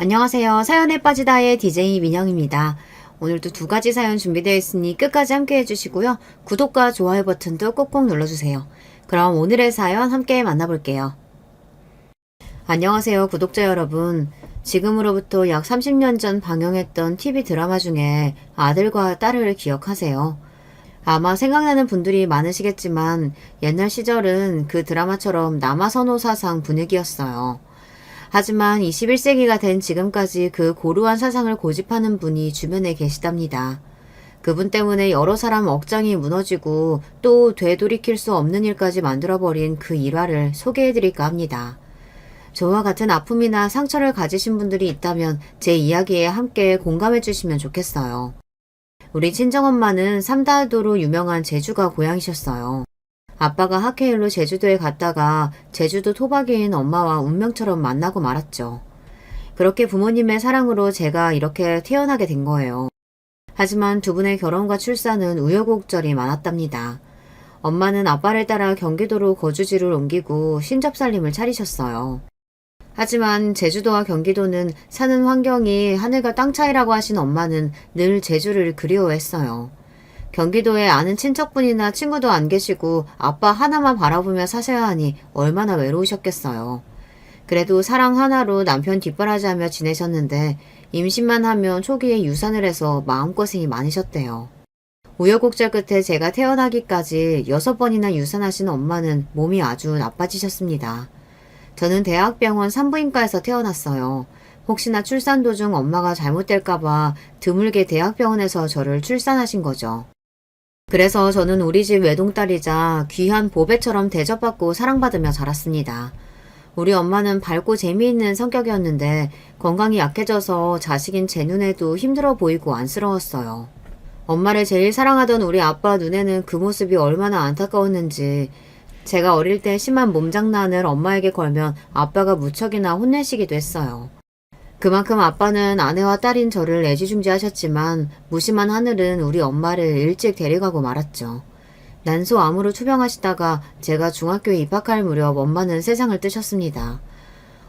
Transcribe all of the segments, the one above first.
안녕하세요. 사연에 빠지다의 DJ 민영입니다. 오늘도 두 가지 사연 준비되어 있으니 끝까지 함께 해주시고요. 구독과 좋아요 버튼도 꼭꼭 눌러주세요. 그럼 오늘의 사연 함께 만나볼게요. 안녕하세요, 구독자 여러분. 지금으로부터 약 30년 전 방영했던 TV 드라마 중에 아들과 딸을 기억하세요. 아마 생각나는 분들이 많으시겠지만 옛날 시절은 그 드라마처럼 남아선호 사상 분위기였어요. 하지만 21세기가 된 지금까지 그 고루한 사상을 고집하는 분이 주변에 계시답니다. 그분 때문에 여러 사람 억장이 무너지고 또 되돌이킬 수 없는 일까지 만들어버린 그 일화를 소개해드릴까 합니다. 저와 같은 아픔이나 상처를 가지신 분들이 있다면 제 이야기에 함께 공감해주시면 좋겠어요. 우리 친정엄마는 삼다도로 유명한 제주가 고향이셨어요. 아빠가 학회일로 제주도에 갔다가 제주도 토박이인 엄마와 운명처럼 만나고 말았죠. 그렇게 부모님의 사랑으로 제가 이렇게 태어나게 된 거예요. 하지만 두 분의 결혼과 출산은 우여곡절이 많았답니다. 엄마는 아빠를 따라 경기도로 거주지를 옮기고 신접살림을 차리셨어요. 하지만 제주도와 경기도는 사는 환경이 하늘과 땅 차이라고 하신 엄마는 늘 제주를 그리워했어요. 경기도에 아는 친척분이나 친구도 안 계시고 아빠 하나만 바라보며 사셔야 하니 얼마나 외로우셨겠어요. 그래도 사랑 하나로 남편 뒷바라지하며 지내셨는데 임신만 하면 초기에 유산을 해서 마음고생이 많으셨대요. 우여곡절 끝에 제가 태어나기까지 6번이나 유산하신 엄마는 몸이 아주 나빠지셨습니다. 저는 대학병원 산부인과에서 태어났어요. 혹시나 출산 도중 엄마가 잘못될까봐 드물게 대학병원에서 저를 출산하신 거죠. 그래서 저는 우리 집 외동딸이자 귀한 보배처럼 대접받고 사랑받으며 자랐습니다. 우리 엄마는 밝고 재미있는 성격이었는데 건강이 약해져서 자식인 제 눈에도 힘들어 보이고 안쓰러웠어요. 엄마를 제일 사랑하던 우리 아빠 눈에는 그 모습이 얼마나 안타까웠는지 제가 어릴 때 심한 몸장난을 엄마에게 걸면 아빠가 무척이나 혼내시기도 했어요. 그만큼 아빠는 아내와 딸인 저를 애지중지하셨지만 무심한 하늘은 우리 엄마를 일찍 데려가고 말았죠. 난소암으로 투병하시다가 제가 중학교에 입학할 무렵 엄마는 세상을 뜨셨습니다.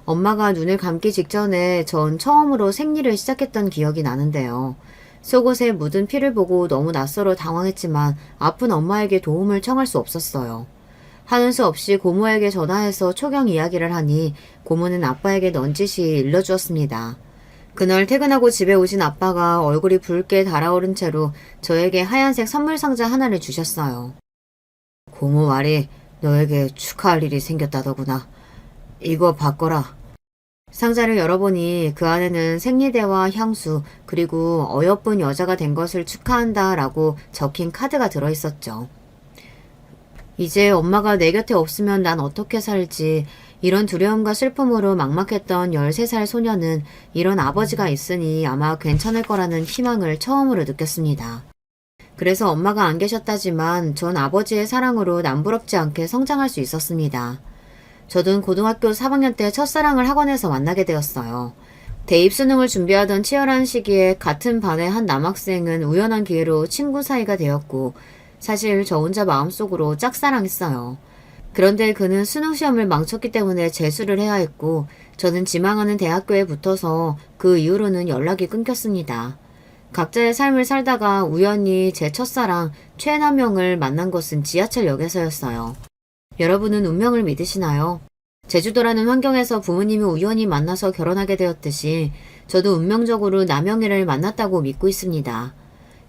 엄마가 눈을 감기 직전에 전 처음으로 생리를 시작했던 기억이 나는데요. 속옷에 묻은 피를 보고 너무 낯설어 당황했지만 아픈 엄마에게 도움을 청할 수 없었어요. 하는 수 없이 고모에게 전화해서 초경 이야기를 하니 고모는 아빠에게 넌지시 일러주었습니다. 그날 퇴근하고 집에 오신 아빠가 얼굴이 붉게 달아오른 채로 저에게 하얀색 선물 상자 하나를 주셨어요. 고모 말이 너에게 축하할 일이 생겼다더구나. 이거 받거라. 상자를 열어보니 그 안에는 생리대와 향수 그리고 어여쁜 여자가 된 것을 축하한다 라고 적힌 카드가 들어있었죠. 이제 엄마가 내 곁에 없으면 난 어떻게 살지 이런 두려움과 슬픔으로 막막했던 13살 소녀는 이런 아버지가 있으니 아마 괜찮을 거라는 희망을 처음으로 느꼈습니다. 그래서 엄마가 안 계셨다지만 전 아버지의 사랑으로 남부럽지 않게 성장할 수 있었습니다. 저도 고등학교 3학년 때 첫사랑을 학원에서 만나게 되었어요. 대입 수능을 준비하던 치열한 시기에 같은 반의 한 남학생은 우연한 기회로 친구 사이가 되었고 사실 저 혼자 마음속으로 짝사랑했어요. 그런데 그는 수능시험을 망쳤기 때문에 재수를 해야 했고 저는 지망하는 대학교에 붙어서 그 이후로는 연락이 끊겼습니다. 각자의 삶을 살다가 우연히 제 첫사랑 최남영을 만난 것은 지하철역에서였어요. 여러분은 운명을 믿으시나요? 제주도라는 환경에서 부모님이 우연히 만나서 결혼하게 되었듯이 저도 운명적으로 남영애를 만났다고 믿고 있습니다.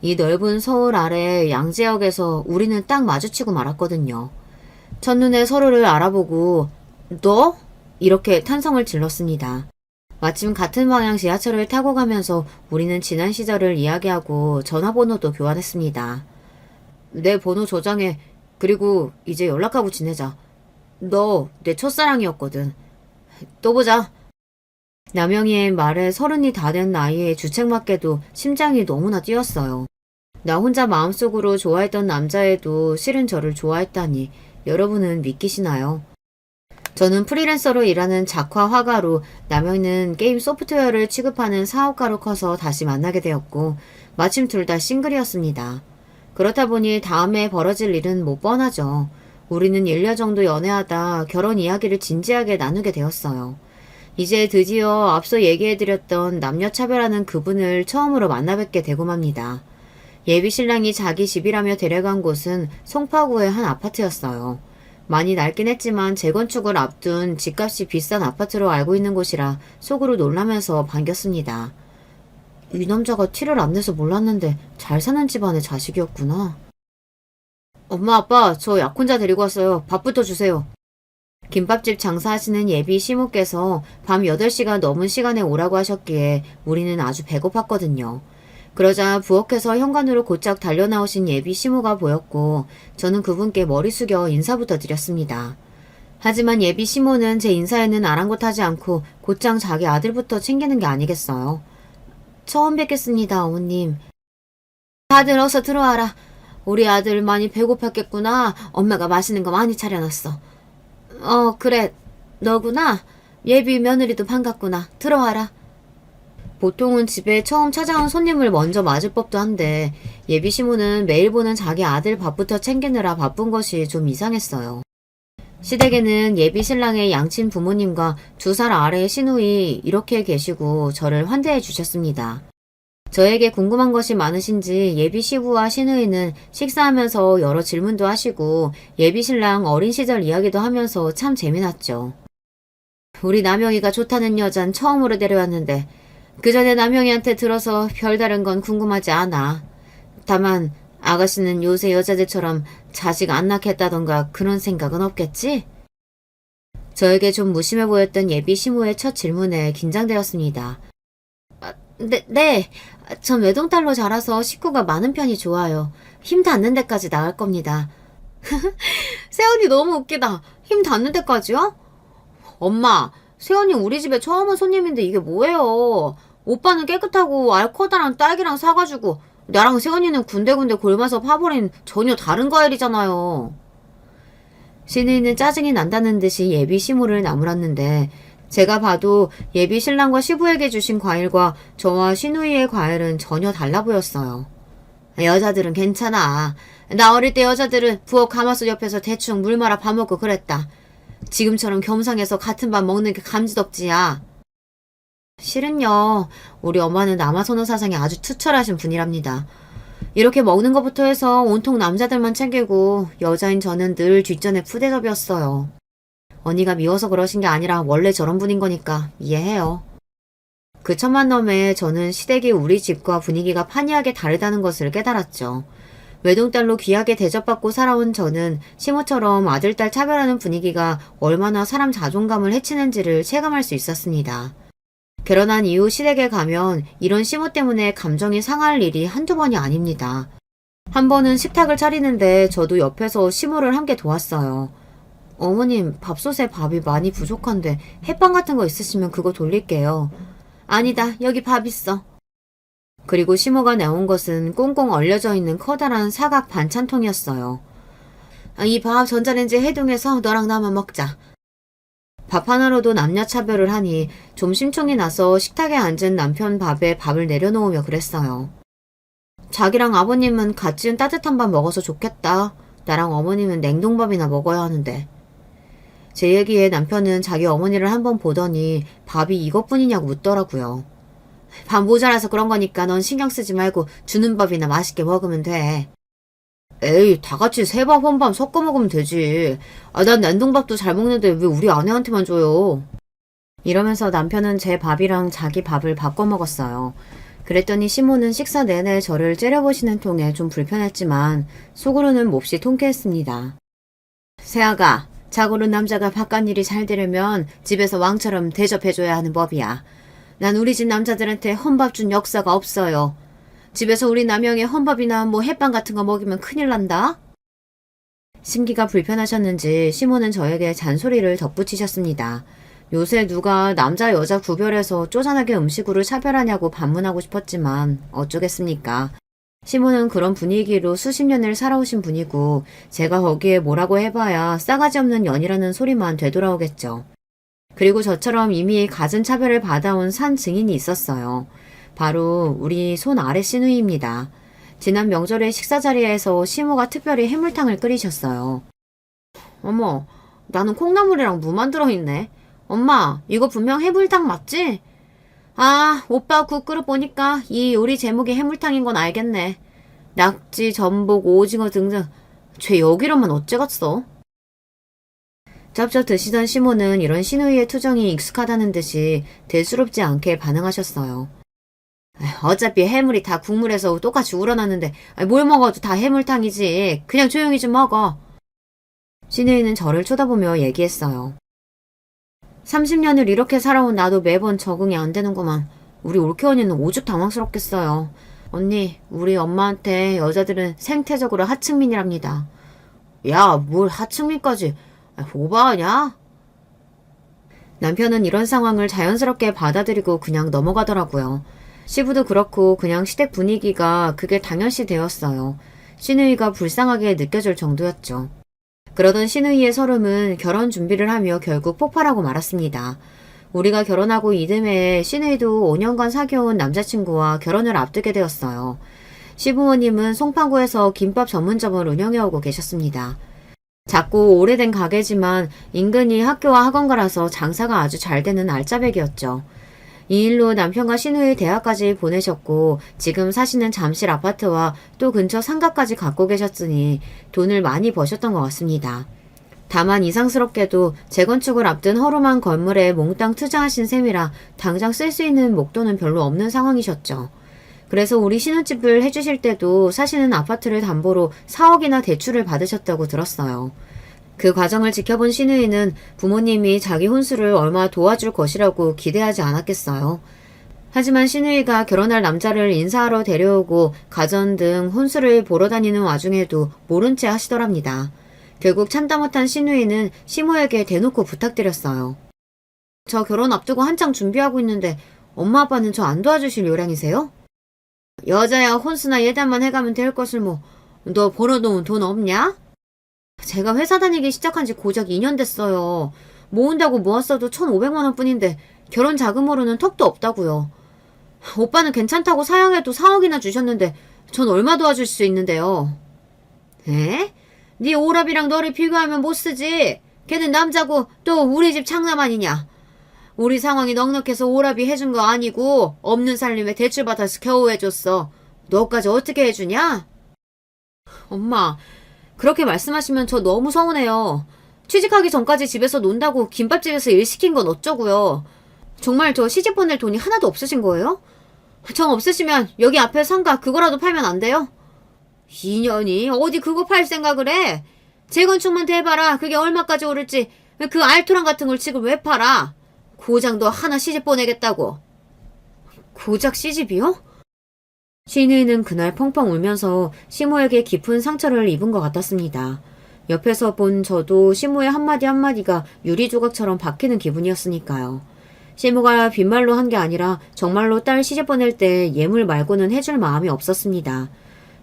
이 넓은 서울 아래 양재역에서 우리는 딱 마주치고 말았거든요. 첫눈에 서로를 알아보고 너? 이렇게 탄성을 질렀습니다. 마침 같은 방향 지하철을 타고 가면서 우리는 지난 시절을 이야기하고 전화번호도 교환했습니다. 내 번호 저장해. 그리고 이제 연락하고 지내자. 너 내 첫사랑이었거든. 또 보자. 남영이의 말에 30이 다 된 나이에 주책맞게도 심장이 너무나 뛰었어요. 나 혼자 마음속으로 좋아했던 남자애도 실은 저를 좋아했다니 여러분은 믿기시나요? 저는 프리랜서로 일하는 작화 화가로 남영이는 게임 소프트웨어를 취급하는 사업가로 커서 다시 만나게 되었고 마침 둘 다 싱글이었습니다. 그렇다 보니 다음에 벌어질 일은 못 뻔하죠. 우리는 1년 정도 연애하다 결혼 이야기를 진지하게 나누게 되었어요. 이제 드디어 앞서 얘기해드렸던 남녀차별하는 그분을 처음으로 만나뵙게 되고 맙니다. 예비 신랑이 자기 집이라며 데려간 곳은 송파구의 한 아파트였어요. 많이 낡긴 했지만 재건축을 앞둔 집값이 비싼 아파트로 알고 있는 곳이라 속으로 놀라면서 반겼습니다. 이 남자가 티를 안 내서 몰랐는데 잘 사는 집안의 자식이었구나. 엄마, 아빠, 저 약혼자 데리고 왔어요. 밥부터 주세요. 김밥집 장사하시는 예비 시모께서 밤 8시가 넘은 시간에 오라고 하셨기에 우리는 아주 배고팠거든요. 그러자 부엌에서 현관으로 곧장 달려나오신 예비 시모가 보였고 저는 그분께 머리 숙여 인사부터 드렸습니다. 하지만 예비 시모는 제 인사에는 아랑곳하지 않고 곧장 자기 아들부터 챙기는 게 아니겠어요. 처음 뵙겠습니다, 어머님. 다들 어서 들어와라. 우리 아들 많이 배고팠겠구나. 엄마가 맛있는 거 많이 차려놨어. 그래. 너구나. 예비 며느리도 반갑구나. 들어와라. 보통은 집에 처음 찾아온 손님을 먼저 맞을 법도 한데 예비 시모는 매일 보는 자기 아들 밥부터 챙기느라 바쁜 것이 좀 이상했어요. 시댁에는 예비 신랑의 양친 부모님과 2살 아래의 시누이 이렇게 계시고 저를 환대해 주셨습니다. 저에게 궁금한 것이 많으신지 예비 시부와 시누이는 식사하면서 여러 질문도 하시고 예비 신랑 어린 시절 이야기도 하면서 참 재미났죠. 우리 남영이가 좋다는 여잔 처음으로 데려왔는데 그 전에 남영이한테 들어서 별다른 건 궁금하지 않아. 다만 아가씨는 요새 여자들처럼 자식 안 낳겠다던가 그런 생각은 없겠지? 저에게 좀 무심해 보였던 예비 시모의 첫 질문에 긴장되었습니다. 네. 전 외동딸로 자라서 식구가 많은 편이 좋아요. 힘 닿는 데까지 나갈 겁니다. 세연이 너무 웃기다. 힘 닿는 데까지요? 엄마, 세연이 우리 집에 처음 온 손님인데 이게 뭐예요? 오빠는 깨끗하고 알 커다란 딸기랑 사가지고 나랑 세연이는 군데군데 골마서 파버린 전혀 다른 과일이잖아요. 시누이는 짜증이 난다는 듯이 예비 시모를 나무랐는데 제가 봐도 예비 신랑과 시부에게 주신 과일과 저와 시누이의 과일은 전혀 달라 보였어요. 여자들은 괜찮아. 나 어릴 때 여자들은 부엌 가마솥 옆에서 대충 물 말아 밥 먹고 그랬다. 지금처럼 겸상해서 같은 밥 먹는 게 감지덕지야. 실은요, 우리 엄마는 남아선호 사상이 아주 투철하신 분이랍니다. 이렇게 먹는 것부터 해서 온통 남자들만 챙기고 여자인 저는 늘 뒷전에 푸대접이었어요. 언니가 미워서 그러신 게 아니라 원래 저런 분인 거니까 이해해요. 그 천만 넘에 저는 시댁이 우리 집과 분위기가 판이하게 다르다는 것을 깨달았죠. 외동딸로 귀하게 대접받고 살아온 저는 시모처럼 아들딸 차별하는 분위기가 얼마나 사람 자존감을 해치는지를 체감할 수 있었습니다. 결혼한 이후 시댁에 가면 이런 시모 때문에 감정이 상할 일이 한두 번이 아닙니다. 한 번은 식탁을 차리는데 저도 옆에서 시모를 함께 도왔어요. 어머님, 밥솥에 밥이 많이 부족한데 햇반 같은 거 있으시면 그거 돌릴게요. 아니다, 여기 밥 있어. 그리고 시모가 내온 것은 꽁꽁 얼려져 있는 커다란 사각 반찬통이었어요. 이 밥 전자레인지에 해동해서 너랑 나만 먹자. 밥 하나로도 남녀차별을 하니 좀 심통이 나서 식탁에 앉은 남편 밥에 밥을 내려놓으며 그랬어요. 자기랑 아버님은 갓 지은 따뜻한 밥 먹어서 좋겠다. 나랑 어머님은 냉동밥이나 먹어야 하는데. 제 얘기에 남편은 자기 어머니를 한번 보더니 밥이 이것뿐이냐고 묻더라고요. 밥 모자라서 그런 거니까 넌 신경 쓰지 말고 주는 밥이나 맛있게 먹으면 돼. 에이, 다 같이 새밥 혼밥 섞어 먹으면 되지. 난 냉동밥도 잘 먹는데 왜 우리 아내한테만 줘요? 이러면서 남편은 제 밥이랑 자기 밥을 바꿔 먹었어요. 그랬더니 시모는 식사 내내 저를 째려보시는 통에 좀 불편했지만 속으로는 몹시 통쾌했습니다. 세아가, 자고로 남자가 바깥일이 잘 되려면 집에서 왕처럼 대접해줘야 하는 법이야. 난 우리 집 남자들한테 헌밥 준 역사가 없어요. 집에서 우리 남영이 헌밥이나 뭐 햇반 같은 거 먹이면 큰일 난다. 심기가 불편하셨는지 시모는 저에게 잔소리를 덧붙이셨습니다. 요새 누가 남자 여자 구별해서 쪼잔하게 음식으로 차별하냐고 반문하고 싶었지만 어쩌겠습니까. 시모는 그런 분위기로 수십 년을 살아오신 분이고 제가 거기에 뭐라고 해봐야 싸가지 없는 년이라는 소리만 되돌아오겠죠. 그리고 저처럼 이미 갖은 차별을 받아온 산 증인이 있었어요. 바로 우리 손 아래 시누이입니다. 지난 명절에 식사 자리에서 시모가 특별히 해물탕을 끓이셨어요. 어머, 나는 콩나물이랑 무만 들어있네. 엄마, 이거 분명 해물탕 맞지? 아, 오빠 국그릇 보니까 이 요리 제목이 해물탕인 건 알겠네. 낙지, 전복, 오징어 등등. 쟤 여기로만 어째 갔어? 짭짭 드시던 시모는 이런 신우이의 투정이 익숙하다는 듯이 대수롭지 않게 반응하셨어요. 어차피 해물이 다 국물에서 똑같이 우러나는데 뭘 먹어도 다 해물탕이지. 그냥 조용히 좀 먹어. 신우이는 저를 쳐다보며 얘기했어요. 30년을 이렇게 살아온 나도 매번 적응이 안 되는구만. 우리 올케 언니는 오죽 당황스럽겠어요. 언니, 우리 엄마한테 여자들은 생태적으로 하층민이랍니다. 야, 뭘 하층민까지. 오바하냐? 남편은 이런 상황을 자연스럽게 받아들이고 그냥 넘어가더라고요. 시부도 그렇고 그냥 시댁 분위기가 그게 당연시 되었어요. 시누이가 불쌍하게 느껴질 정도였죠. 그러던 시누이의 설움은 결혼 준비를 하며 결국 폭발하고 말았습니다. 우리가 결혼하고 이듬해에 시누이도 5년간 사귀어온 남자친구와 결혼을 앞두게 되었어요. 시부모님은 송파구에서 김밥 전문점을 운영해오고 계셨습니다. 작고 오래된 가게지만 인근이 학교와 학원가라서 장사가 아주 잘 되는 알짜배기였죠. 이 일로 남편과 시누이 대학까지 보내셨고 지금 사시는 잠실 아파트와 또 근처 상가까지 갖고 계셨으니 돈을 많이 버셨던 것 같습니다. 다만 이상스럽게도 재건축을 앞둔 허름한 건물에 몽땅 투자하신 셈이라 당장 쓸 수 있는 목돈은 별로 없는 상황이셨죠. 그래서 우리 신혼집을 해주실 때도 사시는 아파트를 담보로 4억이나 대출을 받으셨다고 들었어요. 그 과정을 지켜본 시누이는 부모님이 자기 혼수를 얼마 도와줄 것이라고 기대하지 않았겠어요. 하지만 시누이가 결혼할 남자를 인사하러 데려오고 가전 등 혼수를 보러 다니는 와중에도 모른 채 하시더랍니다. 결국 참다 못한 시누이는 시모에게 대놓고 부탁드렸어요. 저 결혼 앞두고 한창 준비하고 있는데 엄마 아빠는 저 안 도와주실 요량이세요? 여자야 혼수나 예단만 해가면 될 것을 뭐. 너 벌어놓은 돈 없냐? 제가 회사 다니기 시작한 지 고작 2년 됐어요. 모은다고 모았어도 1,500만 원 뿐인데 결혼 자금으로는 턱도 없다고요. 오빠는 괜찮다고 사양해도 4억이나 주셨는데 전 얼마 도와줄 수 있는데요. 에? 네 오랍이랑 너를 비교하면 못 쓰지. 걔는 남자고 또 우리 집 장남 아니냐. 우리 상황이 넉넉해서 오랍이 해준 거 아니고 없는 살림에 대출받아서 겨우 해줬어. 너까지 어떻게 해주냐? 엄마, 그렇게 말씀하시면 저 너무 서운해요. 취직하기 전까지 집에서 논다고 김밥집에서 일 시킨 건 어쩌고요. 정말 저 시집 보낼 돈이 하나도 없으신 거예요? 정 없으시면 여기 앞에 상가 그거라도 팔면 안 돼요? 2년이 어디 그거 팔 생각을 해? 재건축만 대봐라. 그게 얼마까지 오를지. 그 알토란 같은 걸 지금 왜 팔아? 고작 너 하나 시집 보내겠다고. 고작 시집이요? 시누이는 그날 펑펑 울면서 시모에게 깊은 상처를 입은 것 같았습니다. 옆에서 본 저도 시모의 한마디 한마디가 유리조각처럼 박히는 기분이었으니까요. 시모가 빈말로 한 게 아니라 정말로 딸 시집 보낼 때 예물 말고는 해줄 마음이 없었습니다.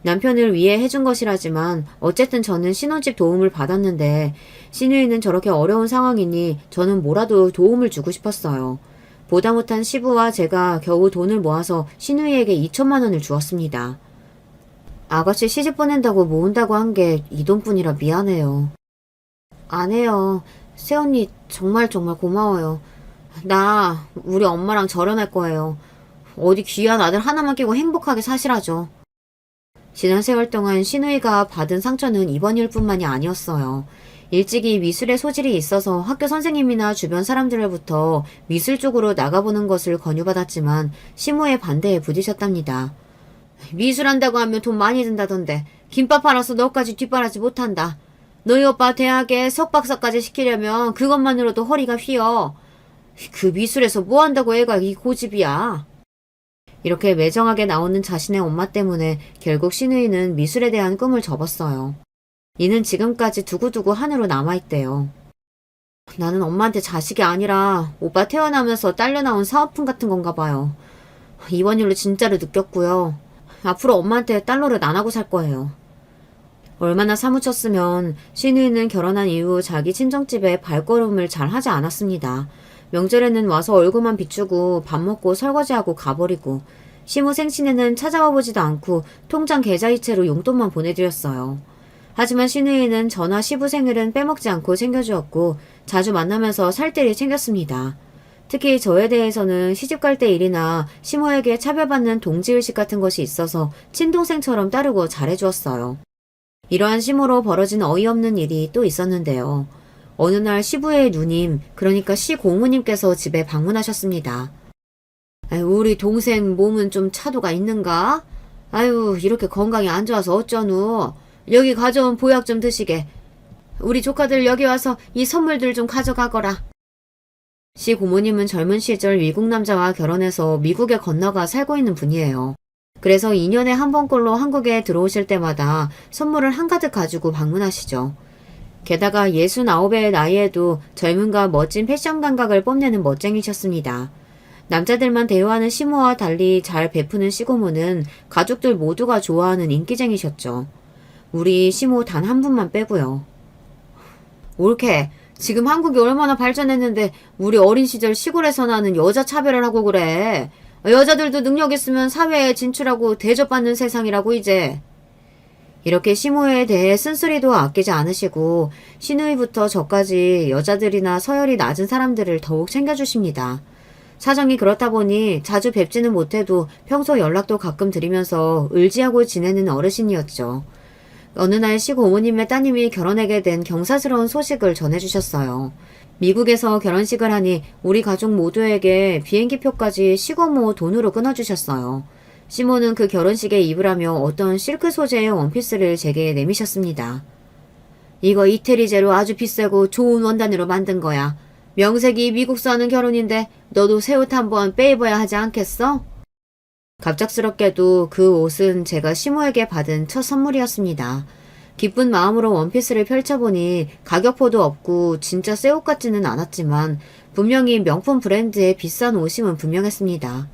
남편을 위해 해준 것이라지만 어쨌든 저는 신혼집 도움을 받았는데 시누이는 저렇게 어려운 상황이니 저는 뭐라도 도움을 주고 싶었어요. 보다 못한 시부와 제가 겨우 돈을 모아서 시누이에게 2천만 원을 주었습니다. 아가씨 시집 보낸다고 모은다고 한 게 이 돈뿐이라 미안해요. 안 해요. 새언니 정말 고마워요. 나 우리 엄마랑 결혼할 거예요. 어디 귀한 아들 하나만 끼고 행복하게 사시라죠. 지난 세월 동안 시누이가 받은 상처는 이번 일뿐만이 아니었어요. 일찍이 미술에 소질이 있어서 학교 선생님이나 주변 사람들로부터 미술 쪽으로 나가보는 것을 권유받았지만 시모의 반대에 부딪혔답니다. 미술한다고 하면 돈 많이 든다던데 김밥 팔아서 너까지 뒷바라지 못한다. 너희 오빠 대학에 석박사까지 시키려면 그것만으로도 허리가 휘어. 그 미술에서 뭐 한다고 애가 이 고집이야. 이렇게 매정하게 나오는 자신의 엄마 때문에 결국 시누이는 미술에 대한 꿈을 접었어요. 이는 지금까지 두고두고 한으로 남아있대요. 나는 엄마한테 자식이 아니라 오빠 태어나면서 딸려 나온 사은품 같은 건가 봐요. 이번 일로 진짜로 느꼈고요. 앞으로 엄마한테 딸 노릇 안 하고 살 거예요. 얼마나 사무쳤으면 시누이는 결혼한 이후 자기 친정집에 발걸음을 잘 하지 않았습니다. 명절에는 와서 얼굴만 비추고 밥 먹고 설거지하고 가버리고 시모 생신에는 찾아와 보지도 않고 통장 계좌이체로 용돈만 보내드렸어요. 하지만 시누이는 저나 시부 생일은 빼먹지 않고 챙겨주었고 자주 만나면서 살뜰히 챙겼습니다. 특히 저에 대해서는 시집갈 때 일이나 시모에게 차별받는 동지의식 같은 것이 있어서 친동생처럼 따르고 잘해주었어요. 이러한 시모로 벌어진 어이없는 일이 또 있었는데요. 어느 날 시부의 누님, 그러니까 시 고모님께서 집에 방문하셨습니다. 아유, 우리 동생 몸은 좀 차도가 있는가? 아유, 이렇게 건강이 안 좋아서 어쩌누? 여기 가져온 보약 좀 드시게. 우리 조카들 여기 와서 이 선물들 좀 가져가거라. 시 고모님은 젊은 시절 미국 남자와 결혼해서 미국에 건너가 살고 있는 분이에요. 그래서 2년에 한 번꼴로 한국에 들어오실 때마다 선물을 한가득 가지고 방문하시죠. 게다가 69의 나이에도 젊음과 멋진 패션 감각을 뽐내는 멋쟁이셨습니다. 남자들만 대우하는 시모와 달리 잘 베푸는 시고모는 가족들 모두가 좋아하는 인기쟁이셨죠. 우리 시모 단 한 분만 빼고요. 옳게, 지금 한국이 얼마나 발전했는데 우리 어린 시절 시골에서 나는 여자 차별을 하고 그래. 여자들도 능력 있으면 사회에 진출하고 대접받는 세상이라고 이제. 이렇게 시모에 대해 쓴소리도 아끼지 않으시고 시누이부터 저까지 여자들이나 서열이 낮은 사람들을 더욱 챙겨주십니다. 사정이 그렇다 보니 자주 뵙지는 못해도 평소 연락도 가끔 드리면서 의지하고 지내는 어르신이었죠. 어느 날 시고모님의 따님이 결혼하게 된 경사스러운 소식을 전해주셨어요. 미국에서 결혼식을 하니 우리 가족 모두에게 비행기표까지 시고모 돈으로 끊어주셨어요. 시모는 그 결혼식에 입으라며 어떤 실크 소재의 원피스를 제게 내미셨습니다. 이거 이태리제로 아주 비싸고 좋은 원단으로 만든 거야. 명색이 미국서 하는 결혼인데 너도 새 옷 한번 빼입어야 하지 않겠어? 갑작스럽게도 그 옷은 제가 시모에게 받은 첫 선물이었습니다. 기쁜 마음으로 원피스를 펼쳐보니 가격표도 없고 진짜 새 옷 같지는 않았지만 분명히 명품 브랜드의 비싼 옷임은 분명했습니다.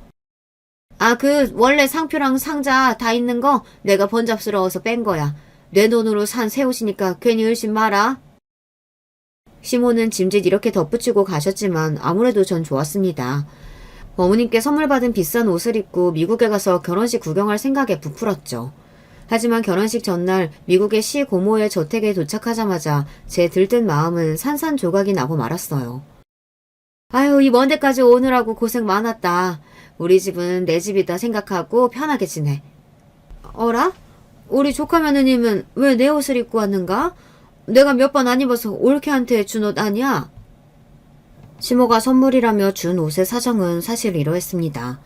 아, 그 원래 상표랑 상자 다 있는 거 내가 번잡스러워서 뺀 거야. 내 돈으로 산 새 옷이니까 괜히 의심 마라. 시모는 짐짓 이렇게 덧붙이고 가셨지만 아무래도 전 좋았습니다. 어머님께 선물 받은 비싼 옷을 입고 미국에 가서 결혼식 구경할 생각에 부풀었죠. 하지만 결혼식 전날 미국의 시 고모의 저택에 도착하자마자 제 들뜬 마음은 산산조각이 나고 말았어요. 아유, 이 먼 데까지 오느라고 고생 많았다. 우리 집은 내 집이다 생각하고 편하게 지내. 어라? 우리 조카 며느님은 왜 내 옷을 입고 왔는가? 내가 몇 번 안 입어서 올케한테 준 옷 아니야? 시모가 선물이라며 준 옷의 사정은 사실 이러했습니다.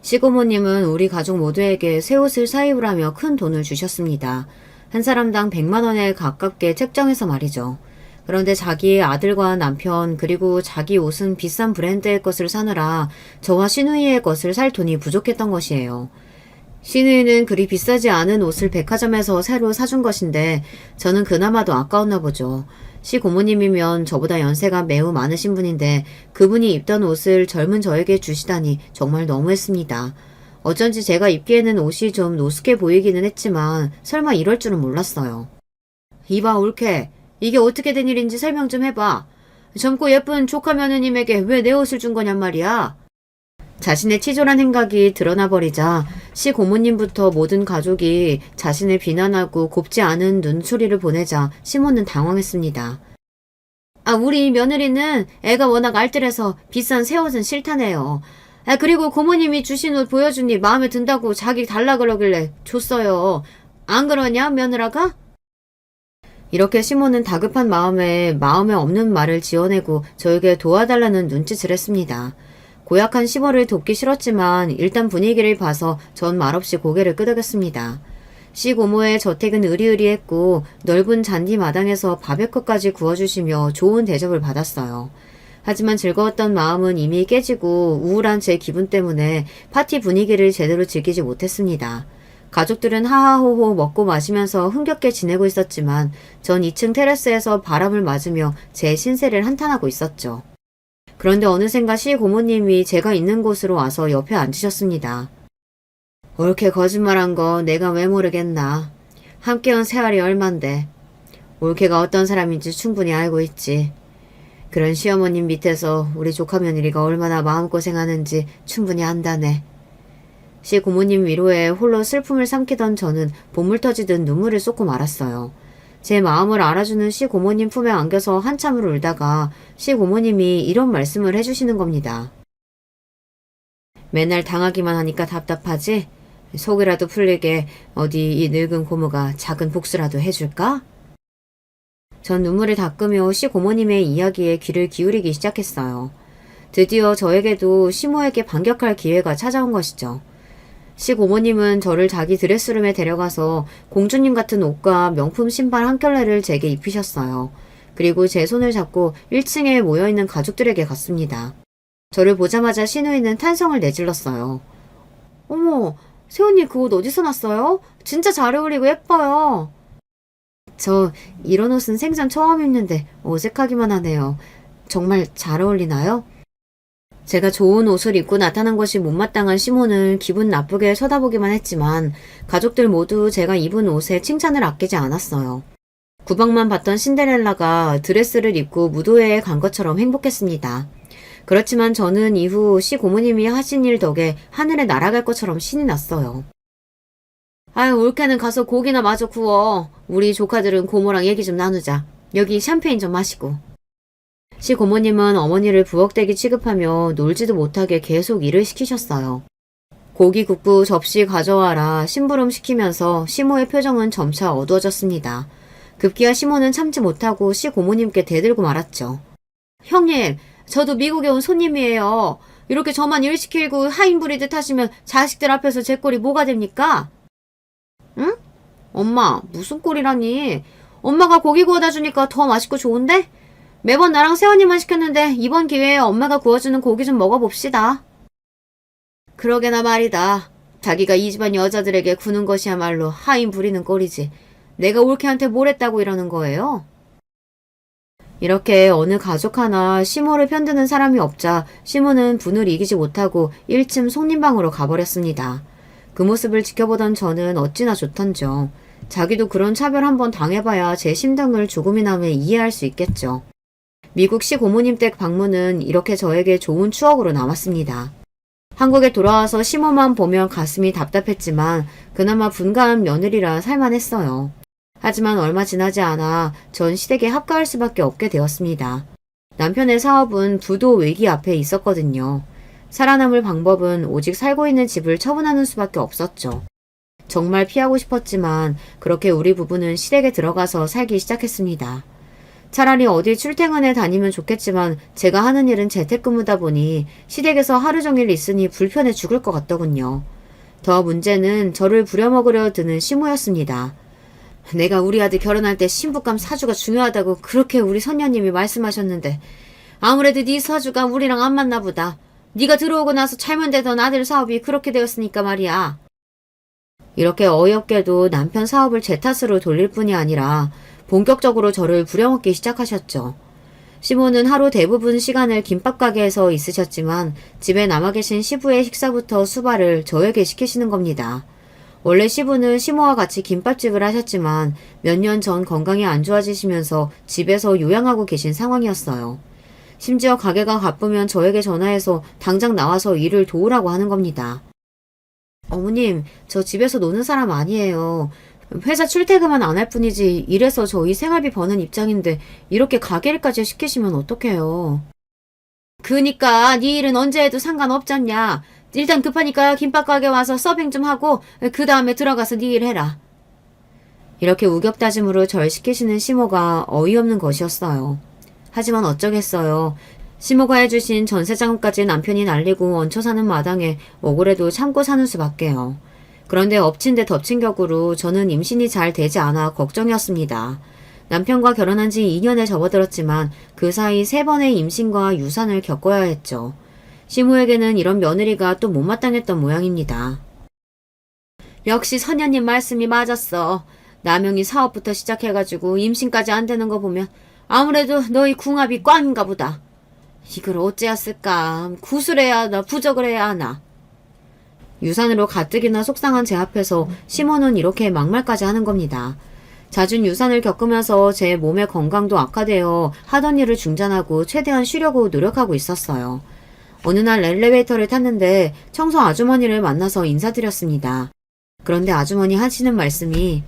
시고모님은 우리 가족 모두에게 새 옷을 사입으라며 큰 돈을 주셨습니다. 한 사람당 100만 원에 가깝게 책정해서 말이죠. 그런데 자기의 아들과 남편 그리고 자기 옷은 비싼 브랜드의 것을 사느라 저와 시누이의 것을 살 돈이 부족했던 것이에요. 시누이는 그리 비싸지 않은 옷을 백화점에서 새로 사준 것인데 저는 그나마도 아까웠나 보죠. 시 고모님이면 저보다 연세가 매우 많으신 분인데 그분이 입던 옷을 젊은 저에게 주시다니 정말 너무했습니다. 어쩐지 제가 입기에는 옷이 좀 노숙해 보이기는 했지만 설마 이럴 줄은 몰랐어요. 이봐 올케, 이게 어떻게 된 일인지 설명 좀 해봐. 젊고 예쁜 조카 며느님에게 왜 내 옷을 준 거냔 말이야. 자신의 치졸한 행각이 드러나버리자 시 고모님부터 모든 가족이 자신을 비난하고 곱지 않은 눈초리를 보내자 시모는 당황했습니다. 아, 우리 며느리는 애가 워낙 알뜰해서 비싼 새 옷은 싫다네요. 아, 그리고 고모님이 주신 옷 보여주니 마음에 든다고 자기 달라 그러길래 줬어요. 안 그러냐, 며느라가? 이렇게 시모는 다급한 마음에 없는 말을 지어내고 저에게 도와달라는 눈짓을 했습니다. 고약한 시모를 돕기 싫었지만 일단 분위기를 봐서 전 말없이 고개를 끄덕였습니다. 시 고모의 저택은 으리으리했고 넓은 잔디 마당에서 바베큐까지 구워주시며 좋은 대접을 받았어요. 하지만 즐거웠던 마음은 이미 깨지고 우울한 제 기분 때문에 파티 분위기를 제대로 즐기지 못했습니다. 가족들은 하하호호 먹고 마시면서 흥겹게 지내고 있었지만 전 2층 테라스에서 바람을 맞으며 제 신세를 한탄하고 있었죠. 그런데 어느샌가 시 고모님이 제가 있는 곳으로 와서 옆에 앉으셨습니다. 옳게 거짓말한 거 내가 왜 모르겠나. 함께한 세월이 얼만데. 올케가 어떤 사람인지 충분히 알고 있지. 그런 시어머님 밑에서 우리 조카 며느리가 얼마나 마음고생하는지 충분히 안다네. 시 고모님 위로에 홀로 슬픔을 삼키던 저는 보물 터지듯 눈물을 쏟고 말았어요. 제 마음을 알아주는 시고모님 품에 안겨서 한참을 울다가 시고모님이 이런 말씀을 해주시는 겁니다. 맨날 당하기만 하니까 답답하지? 속이라도 풀리게 어디 이 늙은 고모가 작은 복수라도 해줄까? 전 눈물을 닦으며 시고모님의 이야기에 귀를 기울이기 시작했어요. 드디어 저에게도 시모에게 반격할 기회가 찾아온 것이죠. 시고모님은 저를 자기 드레스룸에 데려가서 공주님 같은 옷과 명품 신발 한 켤레를 제게 입히셨어요. 그리고 제 손을 잡고 1층에 모여있는 가족들에게 갔습니다. 저를 보자마자 신우이는 탄성을 내질렀어요. 어머, 새언니 그 옷 어디서 났어요? 진짜 잘 어울리고 예뻐요. 저 이런 옷은 생전 처음 입는데 어색하기만 하네요. 정말 잘 어울리나요? 제가 좋은 옷을 입고 나타난 것이 못마땅한 시몬을 기분 나쁘게 쳐다보기만 했지만 가족들 모두 제가 입은 옷에 칭찬을 아끼지 않았어요. 구박만 받던 신데렐라가 드레스를 입고 무도회에 간 것처럼 행복했습니다. 그렇지만 저는 이후 시고모님이 하신 일 덕에 하늘에 날아갈 것처럼 신이 났어요. 아유, 올케는 가서 고기나 마저 구워. 우리 조카들은 고모랑 얘기 좀 나누자. 여기 샴페인 좀 마시고. 시고모님은 어머니를 부엌대기 취급하며 놀지도 못하게 계속 일을 시키셨어요. 고기 굽고 접시 가져와라 심부름 시키면서 시모의 표정은 점차 어두워졌습니다. 급기야 시모는 참지 못하고 시고모님께 대들고 말았죠. 형님, 저도 미국에 온 손님이에요. 이렇게 저만 일 시키고 하인 부리듯 하시면 자식들 앞에서 제 꼴이 뭐가 됩니까? 응? 엄마, 무슨 꼴이라니? 엄마가 고기 구워다 주니까 더 맛있고 좋은데? 매번 나랑 새언니만 시켰는데 이번 기회에 엄마가 구워주는 고기 좀 먹어봅시다. 그러게나 말이다. 자기가 이 집안 여자들에게 구는 것이야말로 하인 부리는 꼴이지. 내가 올케한테 뭘 했다고 이러는 거예요? 이렇게 어느 가족 하나 시모를 편드는 사람이 없자 시모는 분을 이기지 못하고 1층 손님방으로 가버렸습니다. 그 모습을 지켜보던 저는 어찌나 좋던죠. 자기도 그런 차별 한번 당해봐야 제 심정을 조금이나마 이해할 수 있겠죠. 미국 시고모님 댁 방문은 이렇게 저에게 좋은 추억으로 남았습니다. 한국에 돌아와서 시모만 보면 가슴이 답답했지만 그나마 분가한 며느리라 살만했어요. 하지만 얼마 지나지 않아 전 시댁에 합가할 수밖에 없게 되었습니다. 남편의 사업은 부도 위기 앞에 있었거든요. 살아남을 방법은 오직 살고 있는 집을 처분하는 수밖에 없었죠. 정말 피하고 싶었지만 그렇게 우리 부부는 시댁에 들어가서 살기 시작했습니다. 차라리 어디 출퇴근에 다니면 좋겠지만 제가 하는 일은 재택근무다 보니 시댁에서 하루 종일 있으니 불편해 죽을 것 같더군요. 더 문제는 저를 부려먹으려 드는 시모였습니다. 내가 우리 아들 결혼할 때 신부감 사주가 중요하다고 그렇게 우리 선녀님이 말씀하셨는데 아무래도 네 사주가 우리랑 안 맞나 보다. 네가 들어오고 나서 잘못되던 아들 사업이 그렇게 되었으니까 말이야. 이렇게 어이없게도 남편 사업을 제 탓으로 돌릴 뿐이 아니라 본격적으로 저를 부려먹기 시작하셨죠. 시모는 하루 대부분 시간을 김밥 가게에서 있으셨지만 집에 남아 계신 시부의 식사부터 수발을 저에게 시키시는 겁니다. 원래 시부는 시모와 같이 김밥집을 하셨지만 몇 년 전 건강이 안 좋아지시면서 집에서 요양하고 계신 상황이었어요. 심지어 가게가 바쁘면 저에게 전화해서 당장 나와서 일을 도우라고 하는 겁니다. 어머님, 저 집에서 노는 사람 아니에요. 회사 출퇴근만 안 할 뿐이지 이래서 저희 생활비 버는 입장인데 이렇게 가게 일까지 시키시면 어떡해요. 그니까 네 일은 언제 해도 상관없잖냐. 일단 급하니까 김밥 가게 와서 서빙 좀 하고 그 다음에 들어가서 네 일 해라. 이렇게 우격다짐으로 절 시키시는 시모가 어이없는 것이었어요. 하지만 어쩌겠어요. 시모가 해주신 전세자금까지 남편이 날리고 얹혀 사는 마당에 억울해도 참고 사는 수밖에요. 그런데 엎친 데 덮친 격으로 저는 임신이 잘 되지 않아 걱정이었습니다. 남편과 결혼한 지 2년에 접어들었지만 그 사이 3번의 임신과 유산을 겪어야 했죠. 시모에게는 이런 며느리가 또 못마땅했던 모양입니다. 역시 선녀님 말씀이 맞았어. 남영이 사업부터 시작해가지고 임신까지 안 되는 거 보면 아무래도 너희 궁합이 꽝인가 보다. 이걸 어째였을까? 구술해야 하나 부적을 해야 하나. 유산으로 가뜩이나 속상한 제 앞에서 시모는 이렇게 막말까지 하는 겁니다. 잦은 유산을 겪으면서 제 몸의 건강도 악화되어 하던 일을 중단하고 최대한 쉬려고 노력하고 있었어요. 어느 날 엘리베이터를 탔는데 청소 아주머니를 만나서 인사드렸습니다. 그런데 아주머니 하시는 말씀이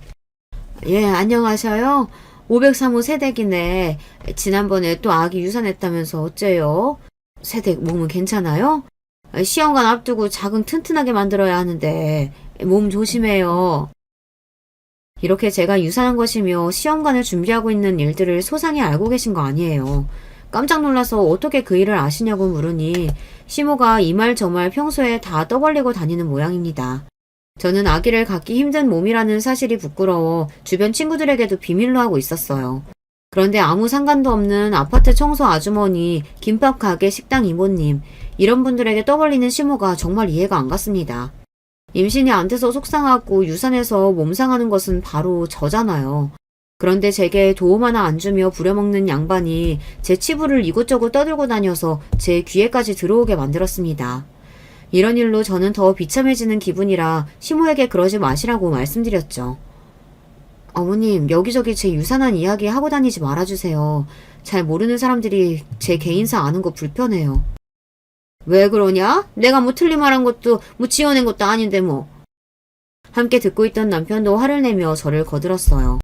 예, 안녕하셔요. 503호 새댁이네. 지난번에 또 아기 유산했다면서 어째요? 새댁 몸은 괜찮아요? 시험관 앞두고 자궁 튼튼하게 만들어야 하는데 몸 조심해요. 이렇게 제가 유산한 것이며 시험관을 준비하고 있는 일들을 소상히 알고 계신 거 아니에요. 깜짝 놀라서 어떻게 그 일을 아시냐고 물으니 시모가 이 말 저 말 평소에 다 떠벌리고 다니는 모양입니다. 저는 아기를 갖기 힘든 몸이라는 사실이 부끄러워 주변 친구들에게도 비밀로 하고 있었어요. 그런데 아무 상관도 없는 아파트 청소 아주머니, 김밥 가게 식당 이모님, 이런 분들에게 떠벌리는 시모가 정말 이해가 안 갔습니다. 임신이 안 돼서 속상하고 유산해서 몸 상하는 것은 바로 저잖아요. 그런데 제게 도움 하나 안 주며 부려먹는 양반이 제 치부를 이곳저곳 떠들고 다녀서 제 귀에까지 들어오게 만들었습니다. 이런 일로 저는 더 비참해지는 기분이라 시모에게 그러지 마시라고 말씀드렸죠. 어머님, 여기저기 제 유산한 이야기 하고 다니지 말아주세요. 잘 모르는 사람들이 제 개인사 아는 거 불편해요. 왜 그러냐? 내가 뭐 틀린 말한 것도 뭐 지어낸 것도 아닌데 뭐. 함께 듣고 있던 남편도 화를 내며 저를 거들었어요.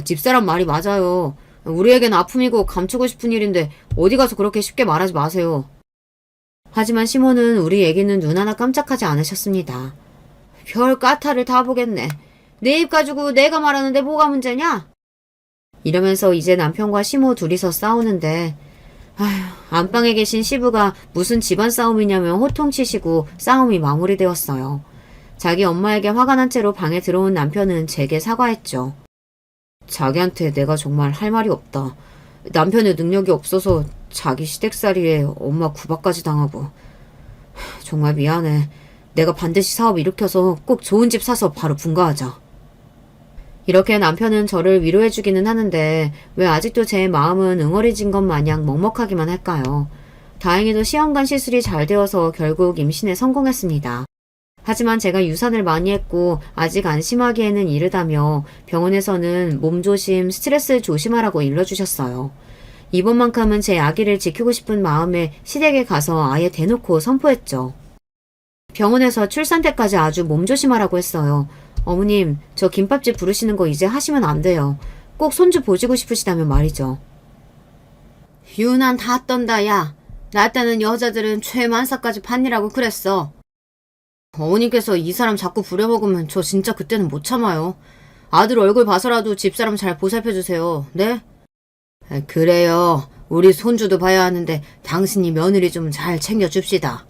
집사람 말이 맞아요. 우리에겐 아픔이고 감추고 싶은 일인데 어디 가서 그렇게 쉽게 말하지 마세요. 하지만 시모는 우리 얘기는 눈 하나 깜짝하지 않으셨습니다. 별 까탈을 다 보겠네. 내 입 가지고 내가 말하는데 뭐가 문제냐? 이러면서 이제 남편과 시모 둘이서 싸우는데 안방에 계신 시부가 무슨 집안 싸움이냐며 호통치시고 싸움이 마무리되었어요. 자기 엄마에게 화가 난 채로 방에 들어온 남편은 제게 사과했죠. 자기한테 내가 정말 할 말이 없다. 남편의 능력이 없어서 자기 시댁살이에 엄마 구박까지 당하고. 정말 미안해. 내가 반드시 사업 일으켜서 꼭 좋은 집 사서 바로 분가하자. 이렇게 남편은 저를 위로해주기는 하는데 왜 아직도 제 마음은 응어리진 것 마냥 먹먹하기만 할까요? 다행히도 시험관 시술이 잘 되어서 결국 임신에 성공했습니다. 하지만 제가 유산을 많이 했고 아직 안심하기에는 이르다며 병원에서는 몸조심, 스트레스 조심하라고 일러주셨어요. 이번만큼은 제 아기를 지키고 싶은 마음에 시댁에 가서 아예 대놓고 선포했죠. 병원에서 출산 때까지 아주 몸조심하라고 했어요. 어머님, 저 김밥집 부르시는 거 이제 하시면 안 돼요. 꼭 손주 보시고 싶으시다면 말이죠. 유난 다 떤다, 야. 나 때는 여자들은 최만사까지 판이라고 그랬어. 어머님께서 이 사람 자꾸 부려먹으면 저 진짜 그때는 못 참아요. 아들 얼굴 봐서라도 집사람 잘 보살펴주세요. 네? 그래요. 우리 손주도 봐야 하는데 당신이 며느리 좀 잘 챙겨줍시다.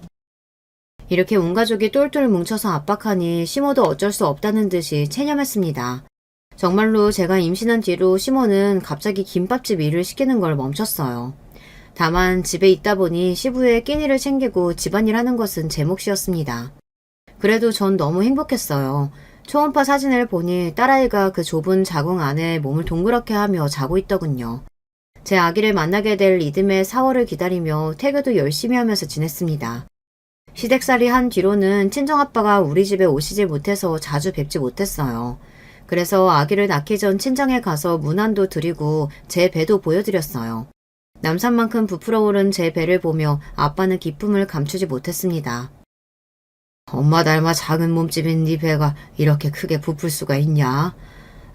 이렇게 온 가족이 똘똘 뭉쳐서 압박하니 시모도 어쩔 수 없다는 듯이 체념했습니다. 정말로 제가 임신한 뒤로 시모는 갑자기 김밥집 일을 시키는 걸 멈췄어요. 다만 집에 있다 보니 시부의 끼니를 챙기고 집안일 하는 것은 제 몫이었습니다. 그래도 전 너무 행복했어요. 초음파 사진을 보니 딸아이가 그 좁은 자궁 안에 몸을 동그랗게 하며 자고 있더군요. 제 아기를 만나게 될 이듬해 4월을 기다리며 태교도 열심히 하면서 지냈습니다. 시댁살이 한 뒤로는 친정아빠가 우리 집에 오시지 못해서 자주 뵙지 못했어요. 그래서 아기를 낳기 전 친정에 가서 문안도 드리고 제 배도 보여드렸어요. 남산만큼 부풀어 오른 제 배를 보며 아빠는 기쁨을 감추지 못했습니다. 엄마 닮아 작은 몸집인 네 배가 이렇게 크게 부풀 수가 있냐?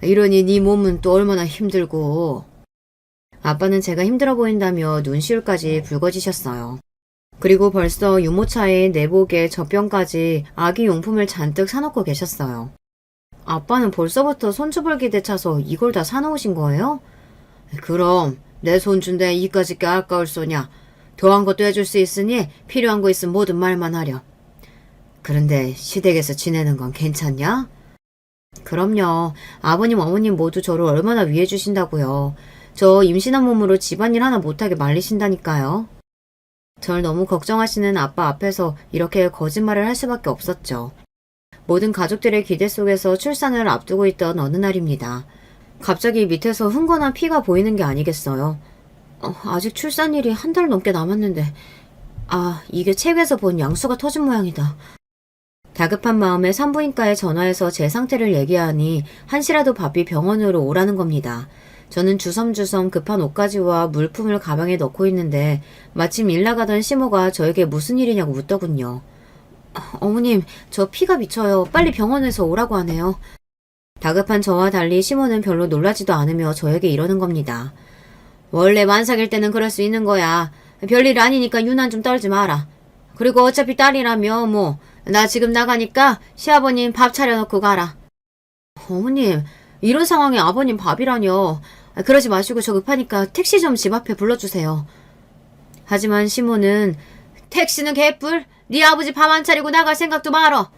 이러니 네 몸은 또 얼마나 힘들고. 아빠는 제가 힘들어 보인다며 눈시울까지 붉어지셨어요. 그리고 벌써 유모차에 내복에 젖병까지 아기 용품을 잔뜩 사놓고 계셨어요. 아빠는 벌써부터 손주벌기 되차서 이걸 다 사놓으신 거예요? 그럼 내 손주인데 이까짓 게 아까울 소냐. 더한 것도 해줄 수 있으니 필요한 거 있으면 뭐든 말만 하렴. 그런데 시댁에서 지내는 건 괜찮냐? 그럼요. 아버님 어머님 모두 저를 얼마나 위해 주신다고요. 저 임신한 몸으로 집안일 하나 못하게 말리신다니까요. 절 너무 걱정하시는 아빠 앞에서 이렇게 거짓말을 할 수밖에 없었죠. 모든 가족들의 기대 속에서 출산을 앞두고 있던 어느 날입니다. 갑자기 밑에서 흥건한 피가 보이는 게 아니겠어요. 아직 출산일이 한 달 넘게 남았는데 이게 책에서 본 양수가 터진 모양이다. 다급한 마음에 산부인과에 전화해서 제 상태를 얘기하니 한시라도 바삐 병원으로 오라는 겁니다. 저는 주섬주섬 급한 옷가지와 물품을 가방에 넣고 있는데 마침 일 나가던 시모가 저에게 무슨 일이냐고 묻더군요. 어머님, 저 피가 미쳐요. 빨리 병원에서 오라고 하네요. 다급한 저와 달리 시모는 별로 놀라지도 않으며 저에게 이러는 겁니다. 원래 만삭일 때는 그럴 수 있는 거야. 별일 아니니까 유난 좀 떨지 마라. 그리고 어차피 딸이라며 뭐 나 지금 나가니까 시아버님 밥 차려놓고 가라. 어머님, 이런 상황에 아버님 밥이라뇨. 그러지 마시고 저 급하니까 택시 좀 집 앞에 불러주세요. 하지만 시모는 택시는 개뿔? 네 아버지 밥 안 차리고 나갈 생각도 말어.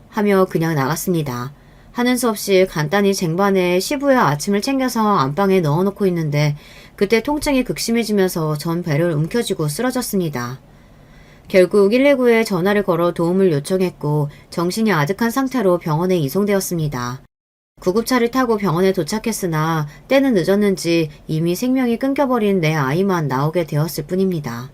하며 그냥 나갔습니다. 하는 수 없이 간단히 쟁반에 시부야 아침을 챙겨서 안방에 넣어놓고 있는데 그때 통증이 극심해지면서 전 배를 움켜쥐고 쓰러졌습니다. 결국 119에 전화를 걸어 도움을 요청했고 정신이 아득한 상태로 병원에 이송되었습니다. 구급차를 타고 병원에 도착했으나 때는 늦었는지 이미 생명이 끊겨버린 내 아이만 나오게 되었을 뿐입니다.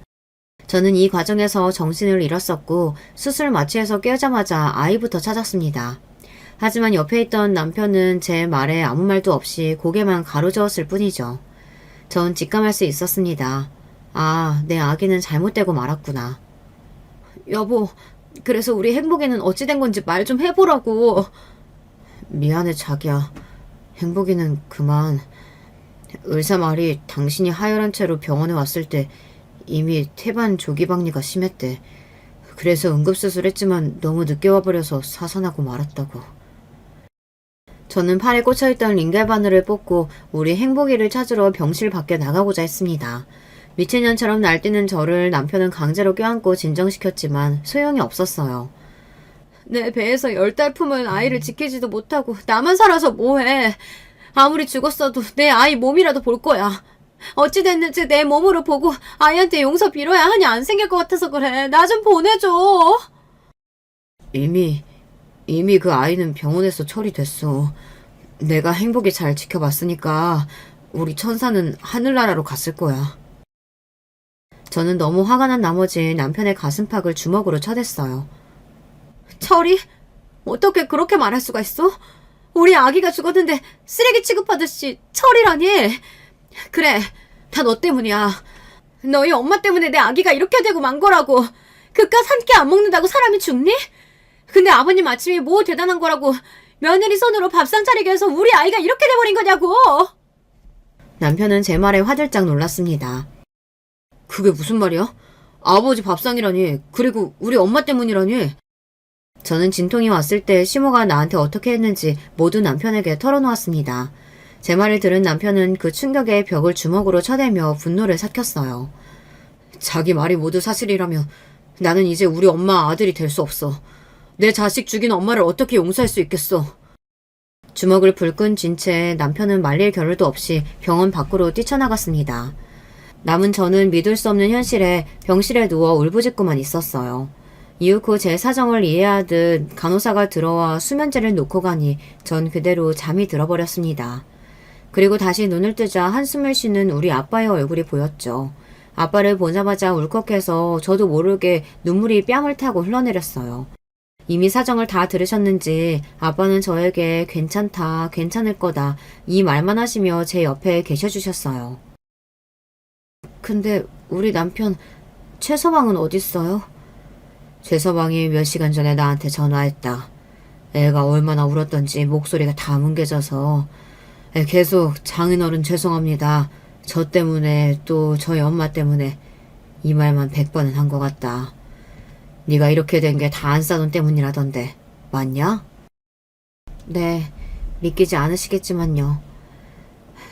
저는 이 과정에서 정신을 잃었었고 수술 마취해서 깨자마자 아이부터 찾았습니다. 하지만 옆에 있던 남편은 제 말에 아무 말도 없이 고개만 가로저었을 뿐이죠. 전 직감할 수 있었습니다. 아, 내 아기는 잘못되고 말았구나. 여보, 그래서 우리 행복이는 어찌 된 건지 말 좀 해보라고. 미안해 자기야. 행복이는 그만. 의사 말이 당신이 하혈한 채로 병원에 왔을 때 이미 태반 조기박리가 심했대. 그래서 응급수술했지만 너무 늦게 와버려서 사선하고 말았다고. 저는 팔에 꽂혀있던 링겔 바늘을 뽑고 우리 행복이를 찾으러 병실 밖에 나가고자 했습니다. 미친년처럼 날뛰는 저를 남편은 강제로 껴안고 진정시켰지만 소용이 없었어요. 내 배에서 10달 품은 아이를 지키지도 못하고 나만 살아서 뭐해. 아무리 죽었어도 내 아이 몸이라도 볼 거야. 어찌 됐는지 내 몸으로 보고 아이한테 용서 빌어야 하니 안 생길 것 같아서 그래. 나 좀 보내줘. 이미 그 아이는 병원에서 처리됐어. 내가 행복이 잘 지켜봤으니까 우리 천사는 하늘나라로 갔을 거야. 저는 너무 화가 난 나머지 남편의 가슴팍을 주먹으로 쳐댔어요. 철이? 어떻게 그렇게 말할 수가 있어? 우리 아기가 죽었는데 쓰레기 취급하듯이 철이라니? 그래, 다 너 때문이야. 너희 엄마 때문에 내 아기가 이렇게 되고 만 거라고. 그깟 한 끼 안 먹는다고 사람이 죽니? 근데 아버님 아침에 뭐 대단한 거라고 며느리 손으로 밥상 차리게 해서 우리 아이가 이렇게 돼버린 거냐고. 남편은 제 말에 화들짝 놀랐습니다. 그게 무슨 말이야? 아버지 밥상이라니. 그리고 우리 엄마 때문이라니. 저는 진통이 왔을 때 시모가 나한테 어떻게 했는지 모두 남편에게 털어놓았습니다. 제 말을 들은 남편은 그 충격에 벽을 주먹으로 쳐대며 분노를 삭혔어요. 자기 말이 모두 사실이라면 나는 이제 우리 엄마 아들이 될 수 없어. 내 자식 죽인 엄마를 어떻게 용서할 수 있겠어. 주먹을 불끈 쥔 채 남편은 말릴 겨를도 없이 병원 밖으로 뛰쳐나갔습니다. 남은 저는 믿을 수 없는 현실에 병실에 누워 울부짖고만 있었어요. 이윽고 제 사정을 이해하듯 간호사가 들어와 수면제를 놓고 가니 전 그대로 잠이 들어버렸습니다. 그리고 다시 눈을 뜨자 한숨을 쉬는 우리 아빠의 얼굴이 보였죠. 아빠를 보자마자 울컥해서 저도 모르게 눈물이 뺨을 타고 흘러내렸어요. 이미 사정을 다 들으셨는지 아빠는 저에게 괜찮다, 괜찮을 거다 이 말만 하시며 제 옆에 계셔주셨어요. 근데 우리 남편 최서방은 어딨어요? 최서방이 몇 시간 전에 나한테 전화했다. 애가 얼마나 울었던지 목소리가 다 뭉개져서 계속 장인어른 죄송합니다. 저 때문에 또 저희 엄마 때문에 이 말만 100번은 한 것 같다. 네가 이렇게 된 게 다 안 싸돈 때문이라던데 맞냐? 네, 믿기지 않으시겠지만요.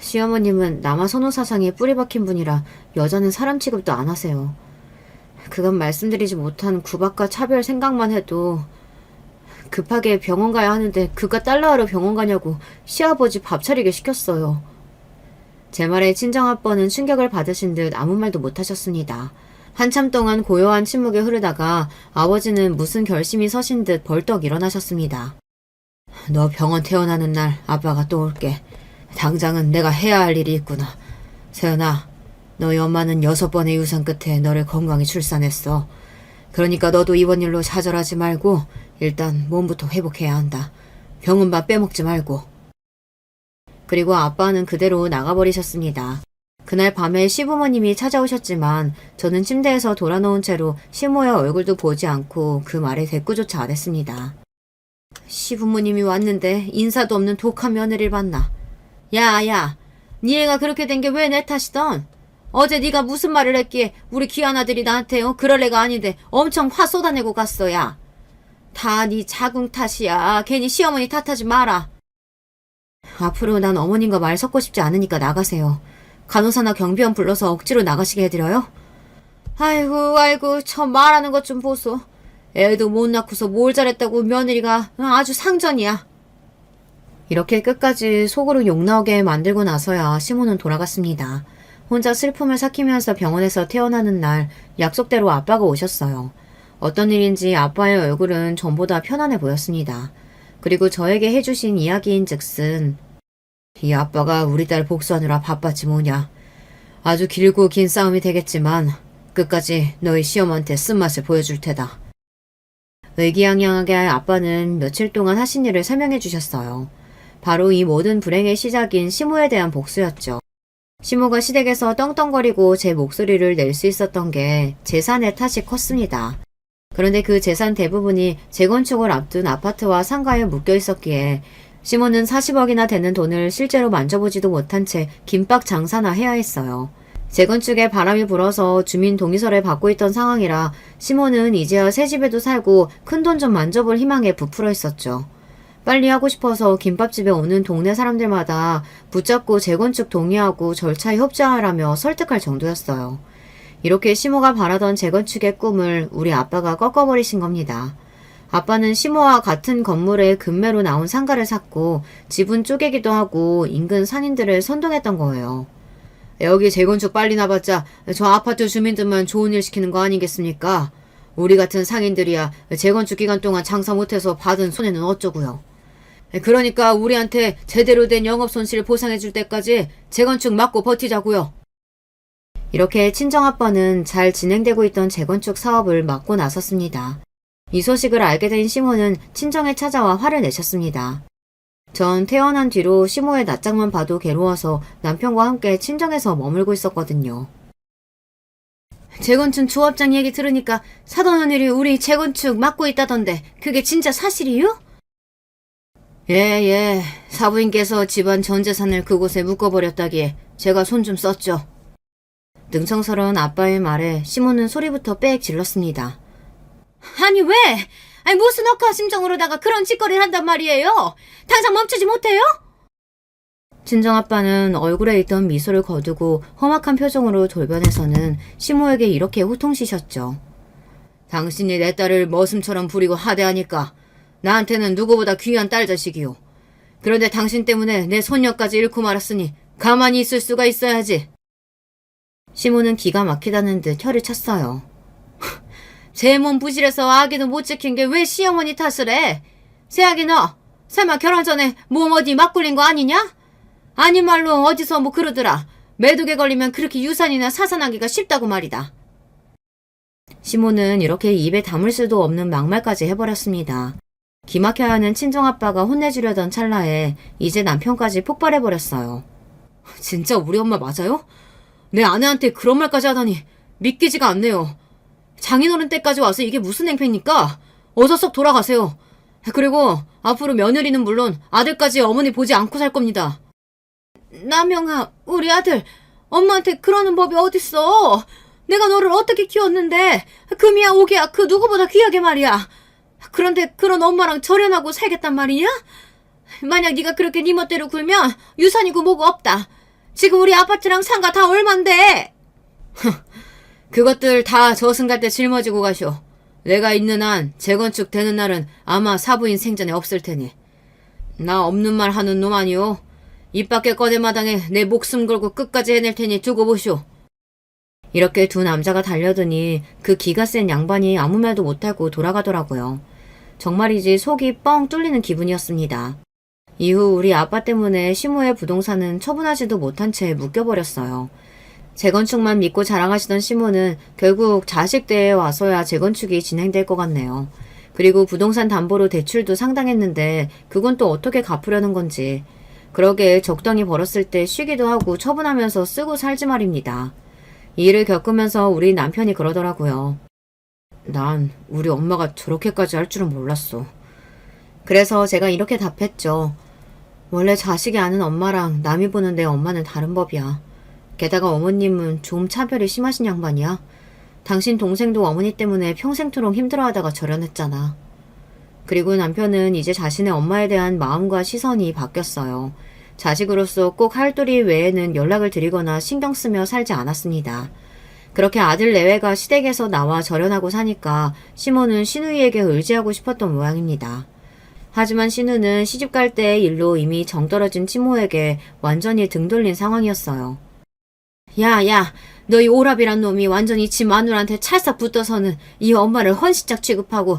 시어머님은 남아 선호 사상에 뿌리 박힌 분이라 여자는 사람 취급도 안 하세요. 그간 말씀드리지 못한 구박과 차별 생각만 해도 급하게 병원 가야 하는데 그깟 달러하러 병원 가냐고 시아버지 밥 차리게 시켰어요. 제 말에 친정아빠는 충격을 받으신 듯 아무 말도 못하셨습니다. 한참 동안 고요한 침묵이 흐르다가 아버지는 무슨 결심이 서신 듯 벌떡 일어나셨습니다. 너 병원 퇴원하는 날 아빠가 또 올게. 당장은 내가 해야 할 일이 있구나. 세연아, 너희 엄마는 6번의 유산 끝에 너를 건강히 출산했어. 그러니까 너도 이번 일로 좌절하지 말고 일단 몸부터 회복해야 한다. 병원밥 빼먹지 말고. 그리고 아빠는 그대로 나가버리셨습니다. 그날 밤에 시부모님이 찾아오셨지만 저는 침대에서 돌아놓은 채로 시모의 얼굴도 보지 않고 그 말에 대꾸조차 안 했습니다. 시부모님이 왔는데 인사도 없는 독한 며느리를 봤나. 야, 니 애가 그렇게 된 게 왜 내 탓이던? 어제 네가 무슨 말을 했기에 우리 귀한 아들이 나한테 그럴 애가 아닌데 엄청 화 쏟아내고 갔어. 야. 다 네 자궁 탓이야. 괜히 시어머니 탓하지 마라. 앞으로 난 어머님과 말 섞고 싶지 않으니까 나가세요. 간호사나 경비원 불러서 억지로 나가시게 해드려요? 아이고, 저 말하는 것 좀 보소. 애도 못 낳고서 뭘 잘했다고 며느리가 아주 상전이야. 이렇게 끝까지 속으로 욕 나오게 만들고 나서야 시모는 돌아갔습니다. 혼자 슬픔을 삭히면서 병원에서 태어나는 날 약속대로 아빠가 오셨어요. 어떤 일인지 아빠의 얼굴은 전보다 편안해 보였습니다. 그리고 저에게 해주신 이야기인 즉슨 이 아빠가 우리 딸 복수하느라 바빴지 뭐냐. 아주 길고 긴 싸움이 되겠지만 끝까지 너희 시험한테 쓴맛을 보여줄 테다. 의기양양하게 아빠는 며칠 동안 하신 일을 설명해 주셨어요. 바로 이 모든 불행의 시작인 시모에 대한 복수였죠. 시모가 시댁에서 떵떵거리고 제 목소리를 낼 수 있었던 게 재산의 탓이 컸습니다. 그런데 그 재산 대부분이 재건축을 앞둔 아파트와 상가에 묶여 있었기에 시모는 40억이나 되는 돈을 실제로 만져보지도 못한 채 김밥 장사나 해야 했어요. 재건축에 바람이 불어서 주민 동의서를 받고 있던 상황이라 시모는 이제야 새 집에도 살고 큰돈 좀 만져볼 희망에 부풀어 있었죠. 빨리 하고 싶어서 김밥집에 오는 동네 사람들마다 붙잡고 재건축 동의하고 절차에 협조하라며 설득할 정도였어요. 이렇게 시모가 바라던 재건축의 꿈을 우리 아빠가 꺾어버리신 겁니다. 아빠는 시모와 같은 건물에 금매로 나온 상가를 샀고 집은 쪼개기도 하고 인근 상인들을 선동했던 거예요. 여기 재건축 빨리 나봤자 저 아파트 주민들만 좋은 일 시키는 거 아니겠습니까? 우리 같은 상인들이야 재건축 기간 동안 장사 못해서 받은 손해는 어쩌고요. 그러니까 우리한테 제대로 된 영업 손실 보상해 줄 때까지 재건축 막고 버티자고요. 이렇게 친정아빠는 잘 진행되고 있던 재건축 사업을 막고 나섰습니다. 이 소식을 알게 된 시모는 친정에 찾아와 화를 내셨습니다. 전 태어난 뒤로 시모의 낯짝만 봐도 괴로워서 남편과 함께 친정에서 머물고 있었거든요. 재건축 조합장 얘기 들으니까 사돈 언니이 우리 재건축 맡고 있다던데 그게 진짜 사실이요? 예, 사부인께서 집안 전 재산을 그곳에 묶어버렸다기에 제가 손 좀 썼죠. 능청스러운 아빠의 말에 시모는 소리부터 빽 질렀습니다. 아니 왜? 아니 무슨 억한 심정으로다가 그런 짓거리를 한단 말이에요? 당장 멈추지 못해요? 친정아빠는 얼굴에 있던 미소를 거두고 험악한 표정으로 돌변해서는 시모에게 이렇게 호통치셨죠. 당신이 내 딸을 머슴처럼 부리고 하대하니까 나한테는 누구보다 귀한 딸 자식이요. 그런데 당신 때문에 내 손녀까지 잃고 말았으니 가만히 있을 수가 있어야지. 시모는 기가 막히다는 듯 혀를 찼어요. 제 몸 부실해서 아기도 못 지킨 게 왜 시어머니 탓을 해? 새아기 너 설마 결혼 전에 몸 어디 막 굴린 거 아니냐? 아닌 말로 어디서 뭐 그러더라. 매독에 걸리면 그렇게 유산이나 사산하기가 쉽다고 말이다. 시모는 이렇게 입에 담을 수도 없는 막말까지 해버렸습니다. 기막혀야 하는 친정아빠가 혼내주려던 찰나에 이제 남편까지 폭발해버렸어요. 진짜 우리 엄마 맞아요? 내 아내한테 그런 말까지 하다니 믿기지가 않네요. 장인어른 때까지 와서 이게 무슨 행패입니까? 어서 썩 돌아가세요. 그리고 앞으로 며느리는 물론 아들까지 어머니 보지 않고 살 겁니다. 남영아, 우리 아들 엄마한테 그러는 법이 어딨어. 내가 너를 어떻게 키웠는데 금이야 오기야 그 누구보다 귀하게 말이야. 그런데 그런 엄마랑 절연하고 살겠단 말이냐? 만약 네가 그렇게 네 멋대로 굴면 유산이고 뭐고 없다. 지금 우리 아파트랑 상가 다 얼만데? 그것들 다 저승갈 때 짊어지고 가쇼. 내가 있는 한 재건축 되는 날은 아마 사부인 생전에 없을 테니. 나 없는 말 하는 놈 아니오. 입 밖에 꺼낸 마당에 내 목숨 걸고 끝까지 해낼 테니 두고 보쇼. 이렇게 두 남자가 달려드니 그 기가 센 양반이 아무 말도 못하고 돌아가더라고요. 정말이지 속이 뻥 뚫리는 기분이었습니다. 이후 우리 아빠 때문에 시모의 부동산은 처분하지도 못한 채 묶여버렸어요. 재건축만 믿고 자랑하시던 시모는 결국 자식 때에 와서야 재건축이 진행될 것 같네요. 그리고 부동산 담보로 대출도 상당했는데 그건 또 어떻게 갚으려는 건지. 그러게 적당히 벌었을 때 쉬기도 하고 처분하면서 쓰고 살지 말입니다. 이 일을 겪으면서 우리 남편이 그러더라고요. 난 우리 엄마가 저렇게까지 할 줄은 몰랐어. 그래서 제가 이렇게 답했죠. 원래 자식이 아는 엄마랑 남이 보는 내 엄마는 다른 법이야. 게다가 어머님은 좀 차별이 심하신 양반이야. 당신 동생도 어머니 때문에 평생토록 힘들어하다가 절연했잖아. 그리고 남편은 이제 자신의 엄마에 대한 마음과 시선이 바뀌었어요. 자식으로서 꼭 할 도리 외에는 연락을 드리거나 신경 쓰며 살지 않았습니다. 그렇게 아들 내외가 시댁에서 나와 절연하고 사니까 시모는 신우이에게 의지하고 싶었던 모양입니다. 하지만 신우는 시집갈 때의 일로 이미 정떨어진 치모에게 완전히 등 돌린 상황이었어요. 야, 너희 오랍이란 놈이 완전히 지 마누라한테 찰싹 붙어서는 이 엄마를 헌신짝 취급하고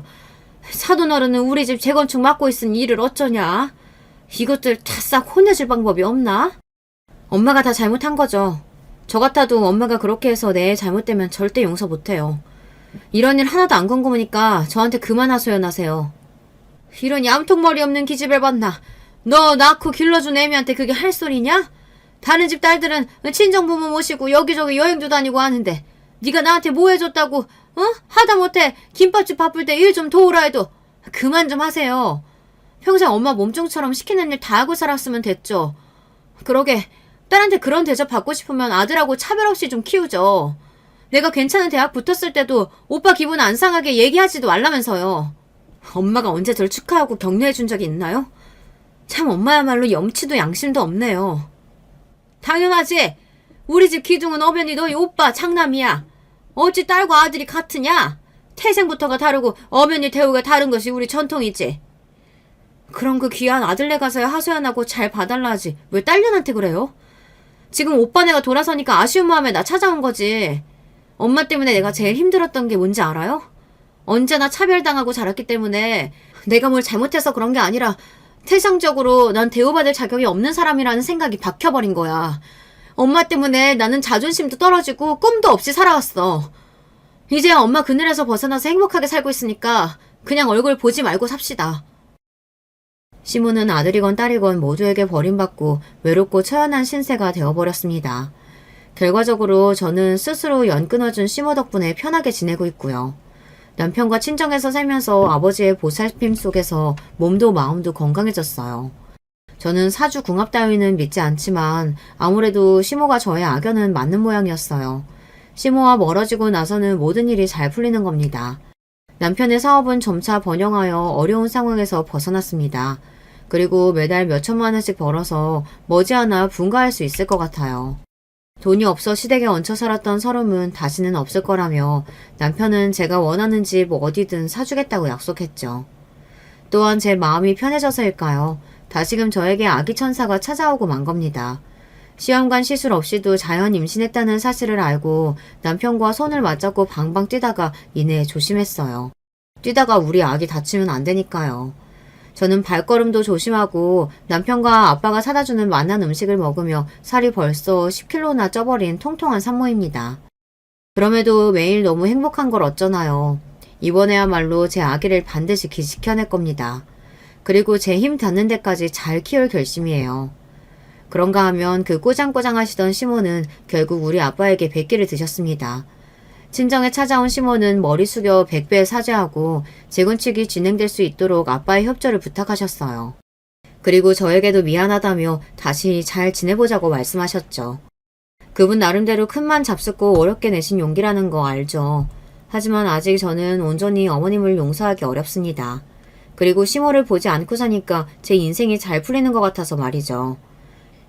사돈어른은 우리 집 재건축 맡고 있으니 일을 어쩌냐? 이것들 다 싹 혼내줄 방법이 없나? 엄마가 다 잘못한 거죠. 저 같아도 엄마가 그렇게 해서 내 잘못되면 절대 용서 못해요. 이런 일 하나도 안 궁금하니까 저한테 그만 하소연하세요. 이런 얌통머리 없는 기집애 봤나? 너 낳고 길러준 애미한테 그게 할 소리냐? 다른 집 딸들은 친정부모 모시고 여기저기 여행도 다니고 하는데 네가 나한테 뭐 해줬다고 하다못해 김밥집 바쁠 때 일 좀 도우라 해도 그만 좀 하세요. 평생 엄마 몸종처럼 시키는 일 다 하고 살았으면 됐죠. 그러게 딸한테 그런 대접 받고 싶으면 아들하고 차별 없이 좀 키우죠. 내가 괜찮은 대학 붙었을 때도 오빠 기분 안 상하게 얘기하지도 말라면서요. 엄마가 언제 절 축하하고 격려해준 적이 있나요? 참 엄마야말로 염치도 양심도 없네요. 당연하지. 우리 집 기둥은 어변이 너희 오빠 장남이야. 어찌 딸과 아들이 같으냐? 태생부터가 다르고 어머니 대우가 다른 것이 우리 전통이지. 그럼 그 귀한 아들네 가서야 하소연하고 잘 봐달라 하지. 왜 딸년한테 그래요? 지금 오빠네가 돌아서니까 아쉬운 마음에 나 찾아온 거지. 엄마 때문에 내가 제일 힘들었던 게 뭔지 알아요? 언제나 차별당하고 자랐기 때문에 내가 뭘 잘못해서 그런 게 아니라 태생적으로 난 대우받을 자격이 없는 사람이라는 생각이 박혀버린 거야. 엄마 때문에 나는 자존심도 떨어지고 꿈도 없이 살아왔어. 이제 엄마 그늘에서 벗어나서 행복하게 살고 있으니까 그냥 얼굴 보지 말고 삽시다. 시모는 아들이건 딸이건 모두에게 버림받고 외롭고 처연한 신세가 되어버렸습니다. 결과적으로 저는 스스로 연 끊어준 시모 덕분에 편하게 지내고 있고요. 남편과 친정에서 살면서 아버지의 보살핌 속에서 몸도 마음도 건강해졌어요. 저는 사주궁합 따위는 믿지 않지만 아무래도 시모가 저의 악연은 맞는 모양이었어요. 시모와 멀어지고 나서는 모든 일이 잘 풀리는 겁니다. 남편의 사업은 점차 번영하여 어려운 상황에서 벗어났습니다. 그리고 매달 몇천만 원씩 벌어서 머지않아 분가할 수 있을 것 같아요. 돈이 없어 시댁에 얹혀 살았던 서름은 다시는 없을 거라며 남편은 제가 원하는 집 어디든 사주겠다고 약속했죠. 또한 제 마음이 편해져서일까요? 다시금 저에게 아기 천사가 찾아오고 만 겁니다. 시험관 시술 없이도 자연 임신했다는 사실을 알고 남편과 손을 맞잡고 방방 뛰다가 이내 조심했어요. 뛰다가 우리 아기 다치면 안 되니까요. 저는 발걸음도 조심하고 남편과 아빠가 사다주는 맛난 음식을 먹으며 살이 벌써 10kg나 쪄버린 통통한 산모입니다. 그럼에도 매일 너무 행복한 걸 어쩌나요. 이번에야말로 제 아기를 반드시 지켜낼 겁니다. 그리고 제 힘 닿는 데까지 잘 키울 결심이에요. 그런가 하면 그 꼬장꼬장 하시던 시모는 결국 우리 아빠에게 백기를 드셨습니다. 친정에 찾아온 시모는 머리 숙여 100배 사죄하고 재건축이 진행될 수 있도록 아빠의 협조를 부탁하셨어요. 그리고 저에게도 미안하다며 다시 잘 지내보자고 말씀하셨죠. 그분 나름대로 큰맘 잡숫고 어렵게 내신 용기라는 거 알죠. 하지만 아직 저는 온전히 어머님을 용서하기 어렵습니다. 그리고 시모를 보지 않고 사니까 제 인생이 잘 풀리는 것 같아서 말이죠.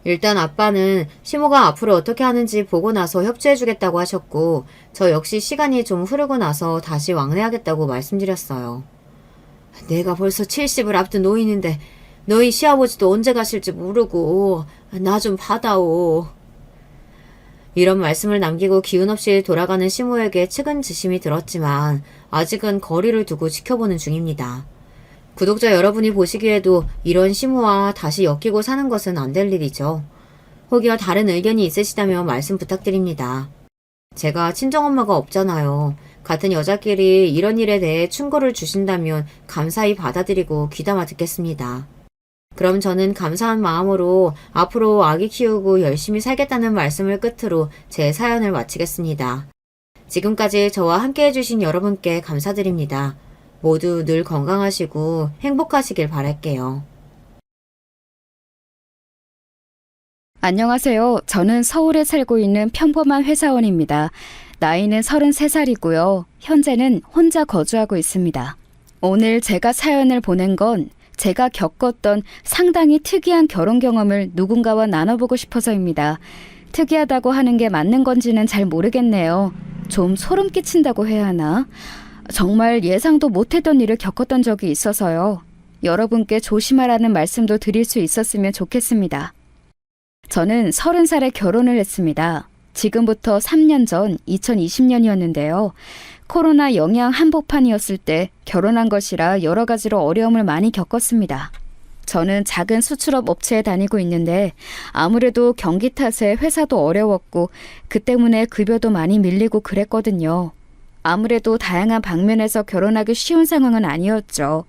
일단 아빠는 시모가 앞으로 어떻게 하는지 보고 나서 협조해주겠다고 하셨고 저 역시 시간이 좀 흐르고 나서 다시 왕래하겠다고 말씀드렸어요. 내가 벌써 70을 앞둔 노인인데 너희 시아버지도 언제 가실지 모르고 나 좀 받아오. 이런 말씀을 남기고 기운 없이 돌아가는 시모에게 측은지심이 들었지만 아직은 거리를 두고 지켜보는 중입니다. 구독자 여러분이 보시기에도 이런 시모와 다시 엮이고 사는 것은 안 될 일이죠. 혹여 다른 의견이 있으시다면 말씀 부탁드립니다. 제가 친정엄마가 없잖아요. 같은 여자끼리 이런 일에 대해 충고를 주신다면 감사히 받아들이고 귀담아 듣겠습니다. 그럼 저는 감사한 마음으로 앞으로 아기 키우고 열심히 살겠다는 말씀을 끝으로 제 사연을 마치겠습니다. 지금까지 저와 함께 해주신 여러분께 감사드립니다. 모두 늘 건강하시고 행복하시길 바랄게요. 안녕하세요. 저는 서울에 살고 있는 평범한 회사원입니다. 나이는 33살이고요. 현재는 혼자 거주하고 있습니다. 오늘 제가 사연을 보낸 건 제가 겪었던 상당히 특이한 결혼 경험을 누군가와 나눠보고 싶어서입니다. 특이하다고 하는 게 맞는 건지는 잘 모르겠네요. 좀 소름 끼친다고 해야 하나? 정말 예상도 못했던 일을 겪었던 적이 있어서요. 여러분께 조심하라는 말씀도 드릴 수 있었으면 좋겠습니다. 저는 30살에 결혼을 했습니다. 지금부터 3년 전 2020년이었는데요. 코로나 영향 한복판이었을 때 결혼한 것이라 여러 가지로 어려움을 많이 겪었습니다. 저는 작은 수출업 업체에 다니고 있는데 아무래도 경기 탓에 회사도 어려웠고 그 때문에 급여도 많이 밀리고 그랬거든요. 아무래도 다양한 방면에서 결혼하기 쉬운 상황은 아니었죠.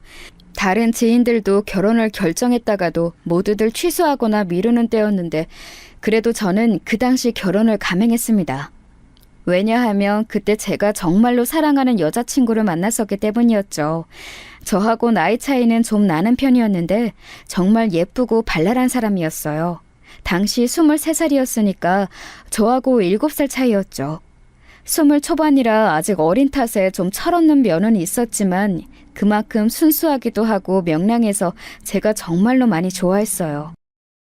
다른 지인들도 결혼을 결정했다가도 모두들 취소하거나 미루는 때였는데 그래도 저는 그 당시 결혼을 감행했습니다. 왜냐하면 그때 제가 정말로 사랑하는 여자친구를 만났었기 때문이었죠. 저하고 나이 차이는 좀 나는 편이었는데 정말 예쁘고 발랄한 사람이었어요. 당시 23살이었으니까 저하고 7살 차이였죠. 20 초반이라 아직 어린 탓에 좀 철없는 면은 있었지만 그만큼 순수하기도 하고 명랑해서 제가 정말로 많이 좋아했어요.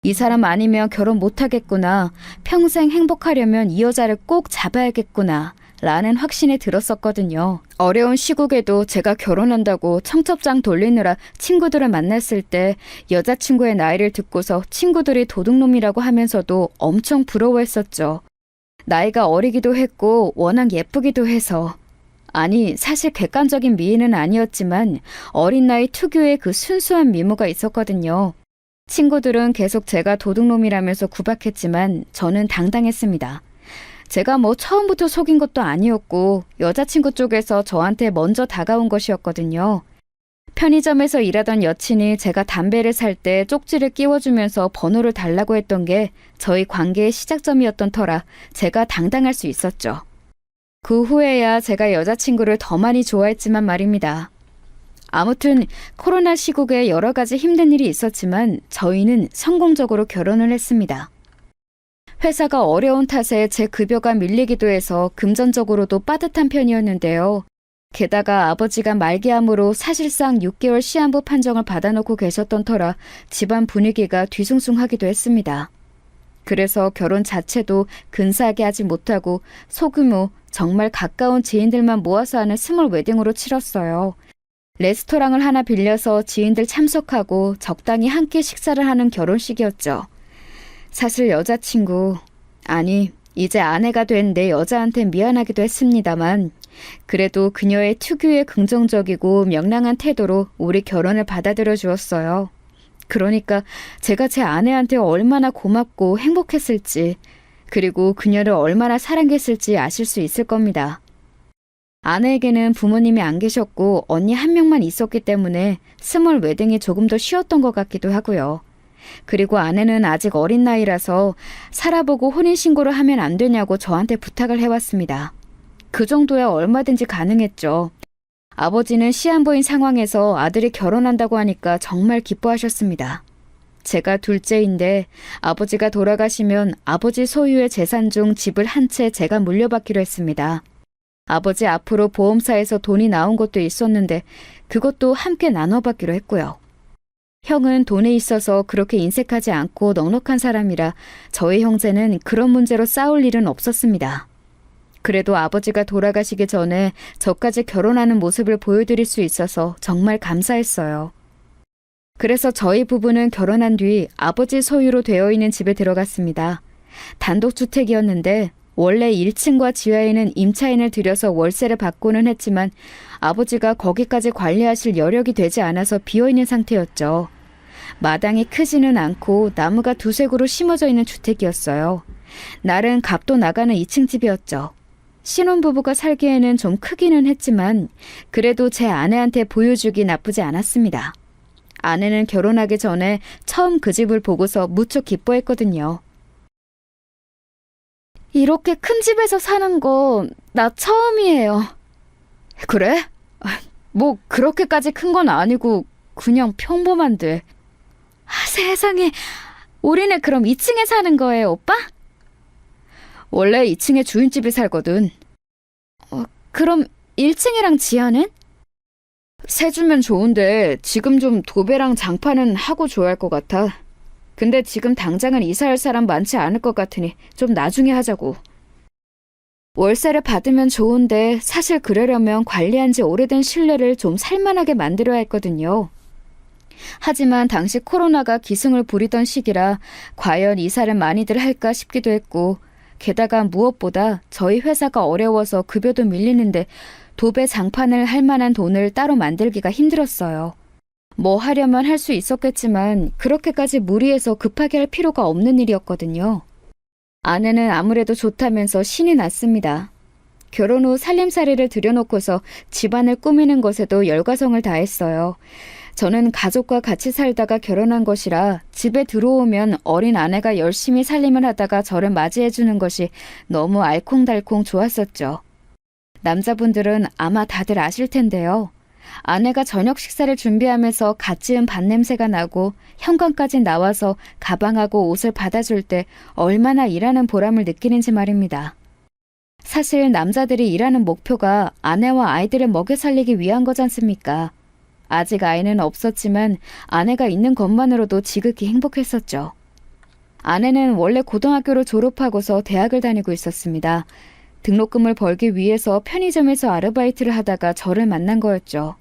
이 사람 아니면 결혼 못하겠구나, 평생 행복하려면 이 여자를 꼭 잡아야겠구나 라는 확신이 들었었거든요. 어려운 시국에도 제가 결혼한다고 청첩장 돌리느라 친구들을 만났을 때 여자친구의 나이를 듣고서 친구들이 도둑놈이라고 하면서도 엄청 부러워했었죠. 나이가 어리기도 했고 워낙 예쁘기도 해서. 아니, 사실 객관적인 미인은 아니었지만 어린 나이 특유의 그 순수한 미모가 있었거든요. 친구들은 계속 제가 도둑놈이라면서 구박했지만 저는 당당했습니다. 제가 뭐 처음부터 속인 것도 아니었고 여자친구 쪽에서 저한테 먼저 다가온 것이었거든요. 편의점에서 일하던 여친이 제가 담배를 살 때 쪽지를 끼워주면서 번호를 달라고 했던 게 저희 관계의 시작점이었던 터라 제가 당당할 수 있었죠. 그 후에야 제가 여자친구를 더 많이 좋아했지만 말입니다. 아무튼 코로나 시국에 여러 가지 힘든 일이 있었지만 저희는 성공적으로 결혼을 했습니다. 회사가 어려운 탓에 제 급여가 밀리기도 해서 금전적으로도 빠듯한 편이었는데요. 게다가 아버지가 말기암으로 사실상 6개월 시한부 판정을 받아놓고 계셨던 터라 집안 분위기가 뒤숭숭하기도 했습니다. 그래서 결혼 자체도 근사하게 하지 못하고 소규모 정말 가까운 지인들만 모아서 하는 스몰 웨딩으로 치렀어요. 레스토랑을 하나 빌려서 지인들 참석하고 적당히 함께 식사를 하는 결혼식이었죠. 사실 여자친구, 아니 이제 아내가 된 내 여자한테 미안하기도 했습니다만 그래도 그녀의 특유의 긍정적이고 명랑한 태도로 우리 결혼을 받아들여 주었어요. 그러니까 제가 제 아내한테 얼마나 고맙고 행복했을지, 그리고 그녀를 얼마나 사랑했을지 아실 수 있을 겁니다. 아내에게는 부모님이 안 계셨고 언니 한 명만 있었기 때문에 스몰 웨딩이 조금 더 쉬웠던 것 같기도 하고요. 그리고 아내는 아직 어린 나이라서 살아보고 혼인신고를 하면 안 되냐고 저한테 부탁을 해왔습니다. 그 정도야 얼마든지 가능했죠. 아버지는 시한부인 상황에서 아들이 결혼한다고 하니까 정말 기뻐하셨습니다. 제가 둘째인데 아버지가 돌아가시면 아버지 소유의 재산 중 집을 한 채 제가 물려받기로 했습니다. 아버지 앞으로 보험사에서 돈이 나온 것도 있었는데 그것도 함께 나눠받기로 했고요. 형은 돈에 있어서 그렇게 인색하지 않고 넉넉한 사람이라 저희 형제는 그런 문제로 싸울 일은 없었습니다. 그래도 아버지가 돌아가시기 전에 저까지 결혼하는 모습을 보여드릴 수 있어서 정말 감사했어요. 그래서 저희 부부는 결혼한 뒤 아버지 소유로 되어 있는 집에 들어갔습니다. 단독주택이었는데 원래 1층과 지하에는 임차인을 들여서 월세를 받고는 했지만 아버지가 거기까지 관리하실 여력이 되지 않아서 비어있는 상태였죠. 마당이 크지는 않고 나무가 두세 그루 심어져 있는 주택이었어요. 날은 값도 나가는 2층 집이었죠. 신혼부부가 살기에는 좀 크기는 했지만 그래도 제 아내한테 보여주기 나쁘지 않았습니다. 아내는 결혼하기 전에 처음 그 집을 보고서 무척 기뻐했거든요. 이렇게 큰 집에서 사는 거 나 처음이에요. 그래? 뭐 그렇게까지 큰 건 아니고 그냥 평범한데. 세상에, 우리는 그럼 2층에 사는 거예요, 오빠? 원래 2층에 주인집이 살거든. 그럼 1층이랑 지하는? 세 주면 좋은데 지금 좀 도배랑 장판은 하고 줘야 할 것 같아. 근데 지금 당장은 이사할 사람 많지 않을 것 같으니 좀 나중에 하자고. 월세를 받으면 좋은데 사실 그러려면 관리한 지 오래된 실내를 좀 살만하게 만들어야 했거든요. 하지만 당시 코로나가 기승을 부리던 시기라 과연 이사를 많이들 할까 싶기도 했고, 게다가 무엇보다 저희 회사가 어려워서 급여도 밀리는데 도배 장판을 할 만한 돈을 따로 만들기가 힘들었어요. 뭐 하려면 할 수 있었겠지만 그렇게까지 무리해서 급하게 할 필요가 없는 일이었거든요. 아내는 아무래도 좋다면서 신이 났습니다. 결혼 후 살림살이를 들여놓고서 집안을 꾸미는 것에도 열과성을 다했어요. 저는 가족과 같이 살다가 결혼한 것이라 집에 들어오면 어린 아내가 열심히 살림을 하다가 저를 맞이해주는 것이 너무 알콩달콩 좋았었죠. 남자분들은 아마 다들 아실 텐데요. 아내가 저녁 식사를 준비하면서 갓 지은 밥냄새가 나고 현관까지 나와서 가방하고 옷을 받아줄 때 얼마나 일하는 보람을 느끼는지 말입니다. 사실 남자들이 일하는 목표가 아내와 아이들을 먹여 살리기 위한 거지 않습니까? 아직 아이는 없었지만 아내가 있는 것만으로도 지극히 행복했었죠. 아내는 원래 고등학교를 졸업하고서 대학을 다니고 있었습니다. 등록금을 벌기 위해서 편의점에서 아르바이트를 하다가 저를 만난 거였죠.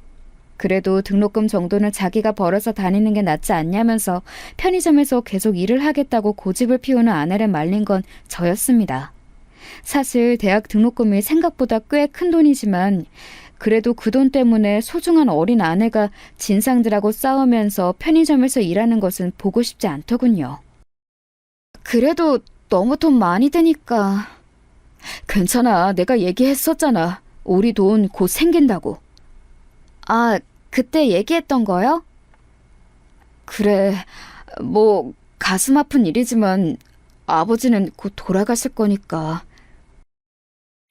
그래도 등록금 정도는 자기가 벌어서 다니는 게 낫지 않냐면서 편의점에서 계속 일을 하겠다고 고집을 피우는 아내를 말린 건 저였습니다. 사실 대학 등록금이 생각보다 꽤 큰 돈이지만 그래도 그 돈 때문에 소중한 어린 아내가 진상들하고 싸우면서 편의점에서 일하는 것은 보고 싶지 않더군요. 그래도 너무 돈 많이 드니까. 괜찮아, 내가 얘기했었잖아. 우리 돈 곧 생긴다고. 아, 그때 얘기했던 거요? 그래, 뭐 가슴 아픈 일이지만 아버지는 곧 돌아가실 거니까.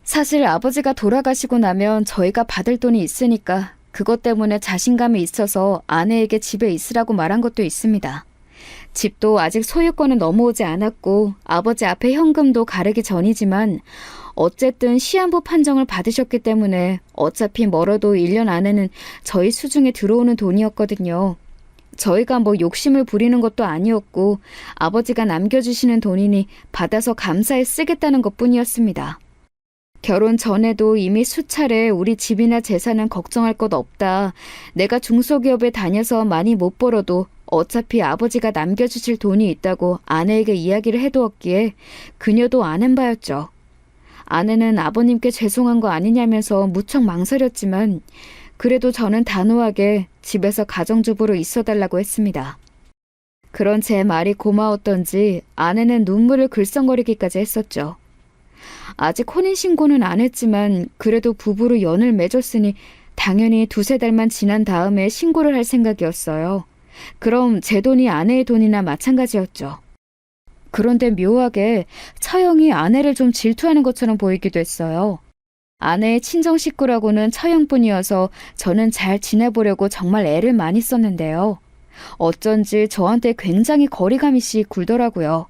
사실 아버지가 돌아가시고 나면 저희가 받을 돈이 있으니까 그것 때문에 자신감이 있어서 아내에게 집에 있으라고 말한 것도 있습니다. 집도 아직 소유권은 넘어오지 않았고 아버지 앞에 현금도 가르기 전이지만 어쨌든 시한부 판정을 받으셨기 때문에 어차피 멀어도 1년 안에는 저희 수중에 들어오는 돈이었거든요. 저희가 뭐 욕심을 부리는 것도 아니었고 아버지가 남겨주시는 돈이니 받아서 감사히 쓰겠다는 것뿐이었습니다. 결혼 전에도 이미 수차례 우리 집이나 재산은 걱정할 것 없다. 내가 중소기업에 다녀서 많이 못 벌어도 어차피 아버지가 남겨주실 돈이 있다고 아내에게 이야기를 해두었기에 그녀도 아는 바였죠. 아내는 아버님께 죄송한 거 아니냐면서 무척 망설였지만 그래도 저는 단호하게 집에서 가정주부로 있어달라고 했습니다. 그런 제 말이 고마웠던지 아내는 눈물을 글썽거리기까지 했었죠. 아직 혼인신고는 안 했지만 그래도 부부로 연을 맺었으니 당연히 2-3달만 지난 다음에 신고를 할 생각이었어요. 그럼 제 돈이 아내의 돈이나 마찬가지였죠. 그런데 묘하게 처형이 아내를 좀 질투하는 것처럼 보이기도 했어요. 아내의 친정 식구라고는 처형뿐이어서 저는 잘 지내보려고 정말 애를 많이 썼는데요. 어쩐지 저한테 굉장히 거리감이 씨 굴더라고요.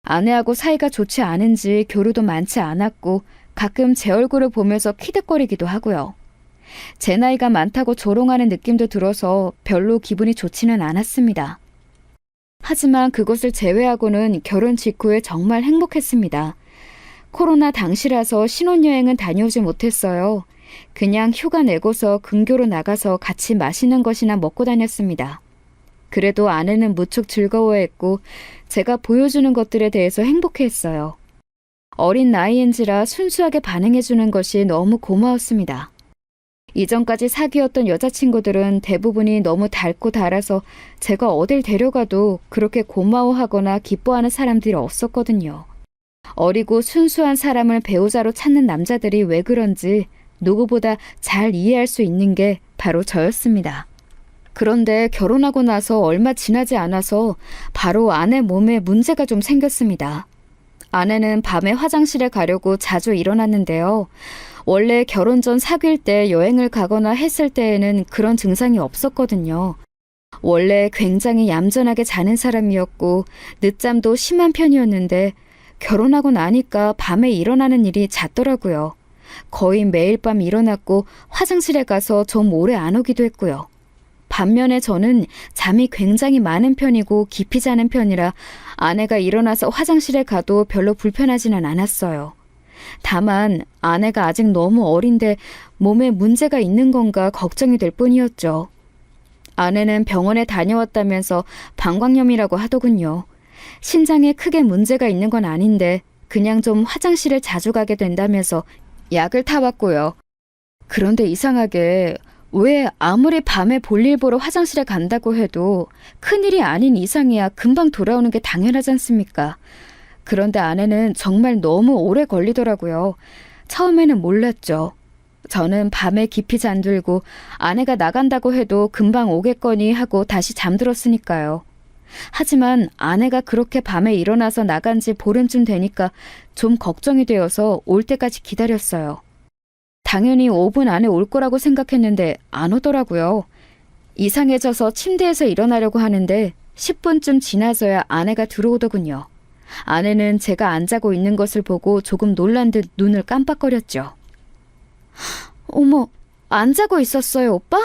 아내하고 사이가 좋지 않은지 교류도 많지 않았고 가끔 제 얼굴을 보면서 키득거리기도 하고요. 제 나이가 많다고 조롱하는 느낌도 들어서 별로 기분이 좋지는 않았습니다. 하지만 그것을 제외하고는 결혼 직후에 정말 행복했습니다. 코로나 당시라서 신혼여행은 다녀오지 못했어요. 그냥 휴가 내고서 근교로 나가서 같이 맛있는 것이나 먹고 다녔습니다. 그래도 아내는 무척 즐거워했고 제가 보여주는 것들에 대해서 행복해했어요. 어린 나이인지라 순수하게 반응해주는 것이 너무 고마웠습니다. 이전까지 사귀었던 여자친구들은 대부분이 너무 닳고 달아서 제가 어딜 데려가도 그렇게 고마워하거나 기뻐하는 사람들이 없었거든요. 어리고 순수한 사람을 배우자로 찾는 남자들이 왜 그런지 누구보다 잘 이해할 수 있는 게 바로 저였습니다. 그런데 결혼하고 나서 얼마 지나지 않아서 바로 아내 몸에 문제가 좀 생겼습니다. 아내는 밤에 화장실에 가려고 자주 일어났는데요. 원래 결혼 전 사귈 때 여행을 가거나 했을 때에는 그런 증상이 없었거든요. 원래 굉장히 얌전하게 자는 사람이었고 늦잠도 심한 편이었는데 결혼하고 나니까 밤에 일어나는 일이 잦더라고요. 거의 매일 밤 일어났고 화장실에 가서 좀 오래 안 오기도 했고요. 반면에 저는 잠이 굉장히 많은 편이고 깊이 자는 편이라 아내가 일어나서 화장실에 가도 별로 불편하지는 않았어요. 다만 아내가 아직 너무 어린데 몸에 문제가 있는 건가 걱정이 될 뿐이었죠. 아내는 병원에 다녀왔다면서 방광염이라고 하더군요. 신장에 크게 문제가 있는 건 아닌데 그냥 좀 화장실을 자주 가게 된다면서 약을 타봤고요. 그런데 이상하게 왜 아무리 밤에 볼일 보러 화장실에 간다고 해도 큰일이 아닌 이상이야 금방 돌아오는 게 당연하지 않습니까? 그런데 아내는 정말 너무 오래 걸리더라고요. 처음에는 몰랐죠. 저는 밤에 깊이 잠들고 아내가 나간다고 해도 금방 오겠거니 하고 다시 잠들었으니까요. 하지만 아내가 그렇게 밤에 일어나서 나간 지 보름쯤 되니까 좀 걱정이 되어서 올 때까지 기다렸어요. 당연히 5분 안에 올 거라고 생각했는데 안 오더라고요. 이상해져서 침대에서 일어나려고 하는데 10분쯤 지나서야 아내가 들어오더군요. 아내는 제가 안 자고 있는 것을 보고 조금 놀란 듯 눈을 깜빡거렸죠. 어머, 안 자고 있었어요, 오빠?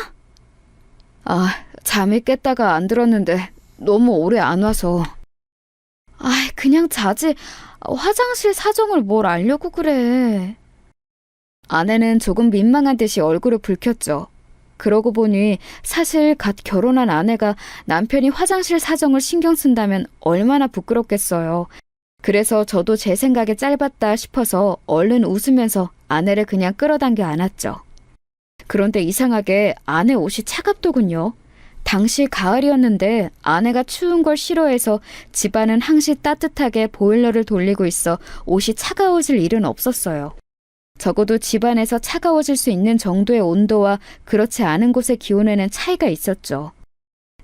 잠이 깼다가 안 들었는데 너무 오래 안 와서. 그냥 자지. 화장실 사정을 뭘 알려고 그래. 아내는 조금 민망한 듯이 얼굴을 붉혔죠. 그러고 보니 사실 갓 결혼한 아내가 남편이 화장실 사정을 신경 쓴다면 얼마나 부끄럽겠어요. 그래서 저도 제 생각에 짧았다 싶어서 얼른 웃으면서 아내를 그냥 끌어당겨 안았죠. 그런데 이상하게 아내 옷이 차갑더군요. 당시 가을이었는데 아내가 추운 걸 싫어해서 집안은 항시 따뜻하게 보일러를 돌리고 있어 옷이 차가워질 일은 없었어요. 적어도 집안에서 차가워질 수 있는 정도의 온도와 그렇지 않은 곳의 기온에는 차이가 있었죠.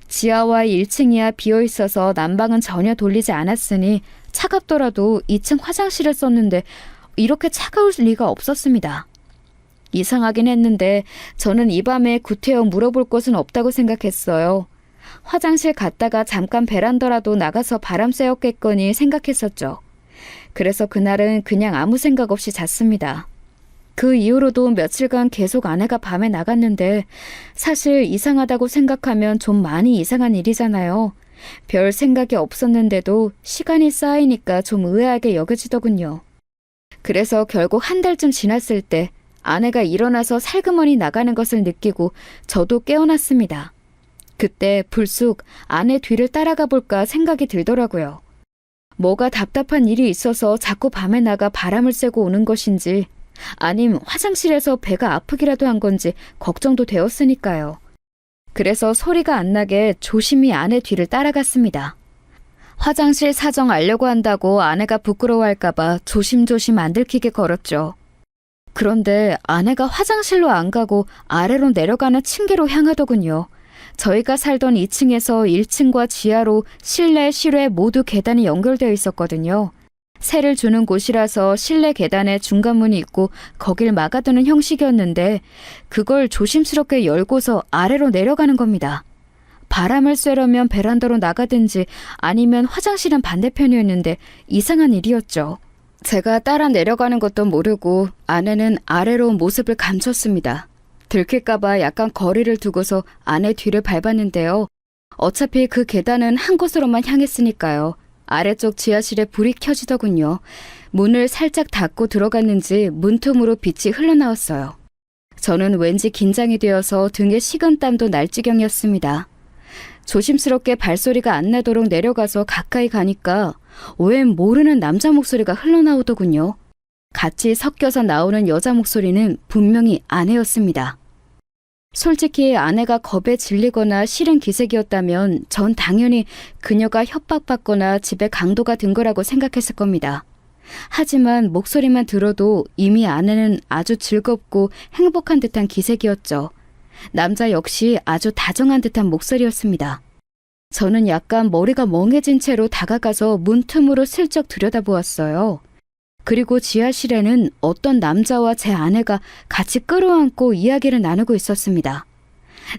지하와 1층이야 비어있어서 난방은 전혀 돌리지 않았으니 차갑더라도 2층 화장실을 썼는데 이렇게 차가울 리가 없었습니다. 이상하긴 했는데 저는 이 밤에 구태여 물어볼 곳은 없다고 생각했어요. 화장실 갔다가 잠깐 베란다라도 나가서 바람 쐬었겠거니 생각했었죠. 그래서 그날은 그냥 아무 생각 없이 잤습니다. 그 이후로도 며칠간 계속 아내가 밤에 나갔는데 사실 이상하다고 생각하면 좀 많이 이상한 일이잖아요. 별 생각이 없었는데도 시간이 쌓이니까 좀 의아하게 여겨지더군요. 그래서 결국 한 달쯤 지났을 때 아내가 일어나서 살그머니 나가는 것을 느끼고 저도 깨어났습니다. 그때 불쑥 아내 뒤를 따라가 볼까 생각이 들더라고요. 뭐가 답답한 일이 있어서 자꾸 밤에 나가 바람을 쐬고 오는 것인지 아님 화장실에서 배가 아프기라도 한 건지 걱정도 되었으니까요. 그래서 소리가 안 나게 조심히 아내 뒤를 따라갔습니다. 화장실 사정 알려고 한다고 아내가 부끄러워할까봐 조심조심 안 들키게 걸었죠. 그런데 아내가 화장실로 안 가고 아래로 내려가는 층계로 향하더군요. 저희가 살던 2층에서 1층과 지하로 실내, 실외 모두 계단이 연결되어 있었거든요. 세를 주는 곳이라서 실내 계단에 중간문이 있고 거길 막아두는 형식이었는데 그걸 조심스럽게 열고서 아래로 내려가는 겁니다. 바람을 쐬려면 베란다로 나가든지 아니면 화장실은 반대편이었는데 이상한 일이었죠. 제가 따라 내려가는 것도 모르고 아내는 아래로 모습을 감췄습니다. 들킬까봐 약간 거리를 두고서 아내 뒤를 밟았는데요. 어차피 그 계단은 한 곳으로만 향했으니까요. 아래쪽 지하실에 불이 켜지더군요. 문을 살짝 닫고 들어갔는지 문틈으로 빛이 흘러나왔어요. 저는 왠지 긴장이 되어서 등에 식은땀도 날 지경이었습니다. 조심스럽게 발소리가 안 나도록 내려가서 가까이 가니까 웬 모르는 남자 목소리가 흘러나오더군요. 같이 섞여서 나오는 여자 목소리는 분명히 아내였습니다. 솔직히 아내가 겁에 질리거나 싫은 기색이었다면 전 당연히 그녀가 협박받거나 집에 강도가 든 거라고 생각했을 겁니다. 하지만 목소리만 들어도 이미 아내는 아주 즐겁고 행복한 듯한 기색이었죠. 남자 역시 아주 다정한 듯한 목소리였습니다. 저는 약간 머리가 멍해진 채로 다가가서 문틈으로 슬쩍 들여다보았어요. 그리고 지하실에는 어떤 남자와 제 아내가 같이 끌어안고 이야기를 나누고 있었습니다.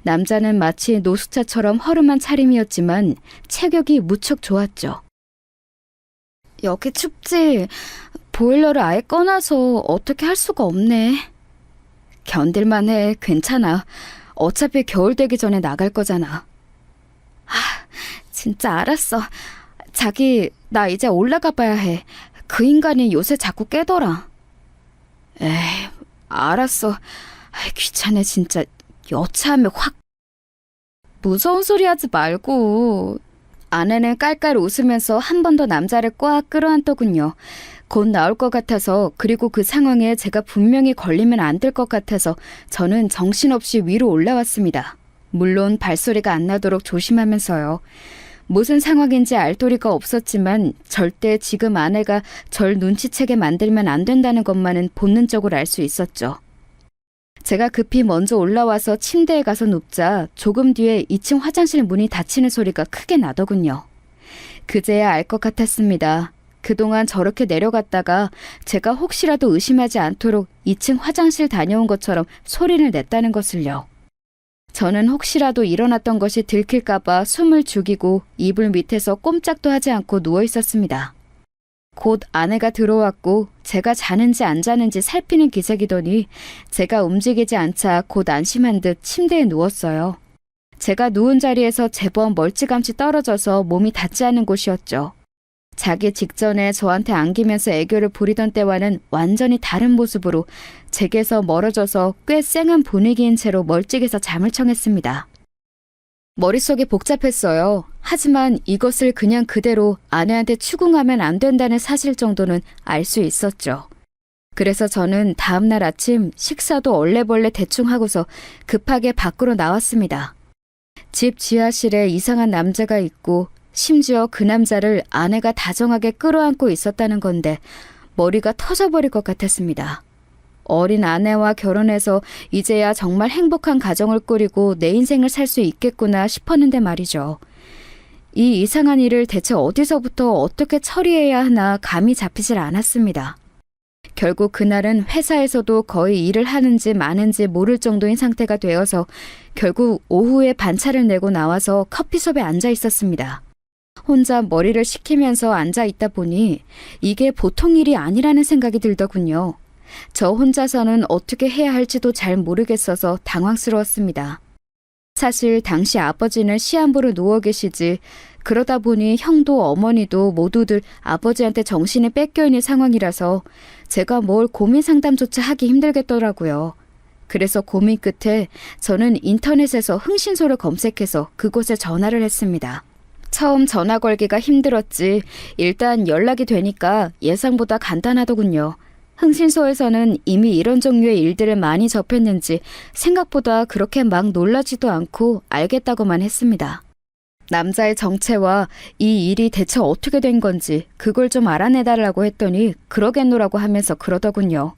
남자는 마치 노숙자처럼 허름한 차림이었지만 체격이 무척 좋았죠. 여기 춥지? 보일러를 아예 꺼놔서 어떻게 할 수가 없네. 견딜만해. 괜찮아. 어차피 겨울 되기 전에 나갈 거잖아. 진짜 알았어. 자기, 나 이제 올라가 봐야 해. 그 인간이 요새 자꾸 깨더라. 에이, 알았어. 귀찮네 진짜. 여차하면 확. 무서운 소리 하지 말고. 아내는 깔깔 웃으면서 한 번 더 남자를 꽉 끌어안더군요. 곧 나올 것 같아서, 그리고 그 상황에 제가 분명히 걸리면 안 될 것 같아서 저는 정신없이 위로 올라왔습니다. 물론 발소리가 안 나도록 조심하면서요. 무슨 상황인지 알 도리가 없었지만 절대 지금 아내가 절 눈치채게 만들면 안 된다는 것만은 본능적으로 알 수 있었죠. 제가 급히 먼저 올라와서 침대에 가서 눕자 조금 뒤에 2층 화장실 문이 닫히는 소리가 크게 나더군요. 그제야 알 것 같았습니다. 그동안 저렇게 내려갔다가 제가 혹시라도 의심하지 않도록 2층 화장실 다녀온 것처럼 소리를 냈다는 것을요. 저는 혹시라도 일어났던 것이 들킬까봐 숨을 죽이고 이불 밑에서 꼼짝도 하지 않고 누워 있었습니다. 곧 아내가 들어왔고 제가 자는지 안 자는지 살피는 기색이더니 제가 움직이지 않자 곧 안심한 듯 침대에 누웠어요. 제가 누운 자리에서 제법 멀찌감치 떨어져서 몸이 닿지 않은 곳이었죠. 자기 직전에 저한테 안기면서 애교를 부리던 때와는 완전히 다른 모습으로 제게서 멀어져서 꽤 쌩한 분위기인 채로 멀찍이서 잠을 청했습니다. 머릿속이 복잡했어요. 하지만 이것을 그냥 그대로 아내한테 추궁하면 안 된다는 사실 정도는 알 수 있었죠. 그래서 저는 다음날 아침 식사도 얼레벌레 대충 하고서 급하게 밖으로 나왔습니다. 집 지하실에 이상한 남자가 있고 심지어 그 남자를 아내가 다정하게 끌어안고 있었다는 건데 머리가 터져버릴 것 같았습니다. 어린 아내와 결혼해서 이제야 정말 행복한 가정을 꾸리고 내 인생을 살 수 있겠구나 싶었는데 말이죠. 이 이상한 일을 대체 어디서부터 어떻게 처리해야 하나 감이 잡히질 않았습니다. 결국 그날은 회사에서도 거의 일을 하는지 마는지 모를 정도인 상태가 되어서 결국 오후에 반차를 내고 나와서 커피숍에 앉아 있었습니다. 혼자 머리를 식히면서 앉아 있다 보니 이게 보통 일이 아니라는 생각이 들더군요. 저 혼자서는 어떻게 해야 할지도 잘 모르겠어서 당황스러웠습니다. 사실 당시 아버지는 시한부로 누워 계시지 그러다 보니 형도 어머니도 모두들 아버지한테 정신이 뺏겨 있는 상황이라서 제가 뭘 고민 상담조차 하기 힘들겠더라고요. 그래서 고민 끝에 저는 인터넷에서 흥신소를 검색해서 그곳에 전화를 했습니다. 처음 전화 걸기가 힘들었지 일단 연락이 되니까 예상보다 간단하더군요. 흥신소에서는 이미 이런 종류의 일들을 많이 접했는지 생각보다 그렇게 막 놀라지도 않고 알겠다고만 했습니다. 남자의 정체와 이 일이 대체 어떻게 된 건지 그걸 좀 알아내달라고 했더니 그러겠노라고 하면서 그러더군요.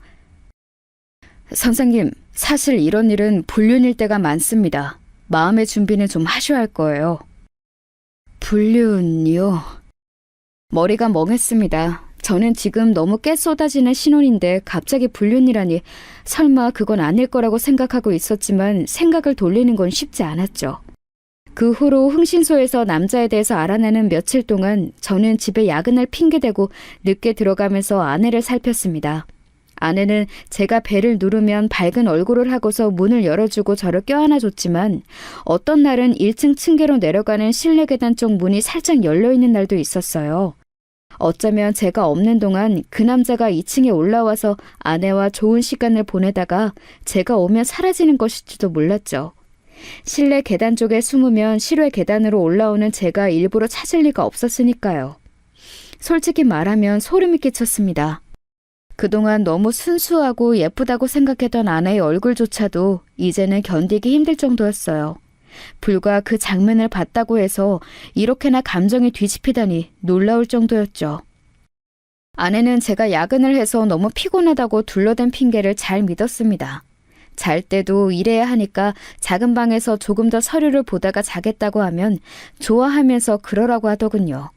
선생님, 사실 이런 일은 불륜일 때가 많습니다. 마음의 준비는 좀 하셔야 할 거예요. 불륜이요? 머리가 멍했습니다. 저는 지금 너무 깨 쏟아지는 신혼인데 갑자기 불륜이라니 설마 그건 아닐 거라고 생각하고 있었지만 생각을 돌리는 건 쉽지 않았죠. 그 후로 흥신소에서 남자에 대해서 알아내는 며칠 동안 저는 집에 야근을 핑계대고 늦게 들어가면서 아내를 살폈습니다. 아내는 제가 벨을 누르면 밝은 얼굴을 하고서 문을 열어주고 저를 껴안아줬지만 어떤 날은 1층 층계로 내려가는 실내 계단 쪽 문이 살짝 열려있는 날도 있었어요. 어쩌면 제가 없는 동안 그 남자가 2층에 올라와서 아내와 좋은 시간을 보내다가 제가 오면 사라지는 것일지도 몰랐죠. 실내 계단 쪽에 숨으면 실외 계단으로 올라오는 제가 일부러 찾을 리가 없었으니까요. 솔직히 말하면 소름이 끼쳤습니다. 그동안 너무 순수하고 예쁘다고 생각했던 아내의 얼굴조차도 이제는 견디기 힘들 정도였어요. 불과 그 장면을 봤다고 해서 이렇게나 감정이 뒤집히다니 놀라울 정도였죠. 아내는 제가 야근을 해서 너무 피곤하다고 둘러댄 핑계를 잘 믿었습니다. 잘 때도 일해야 하니까 작은 방에서 조금 더 서류를 보다가 자겠다고 하면 좋아하면서 그러라고 하더군요.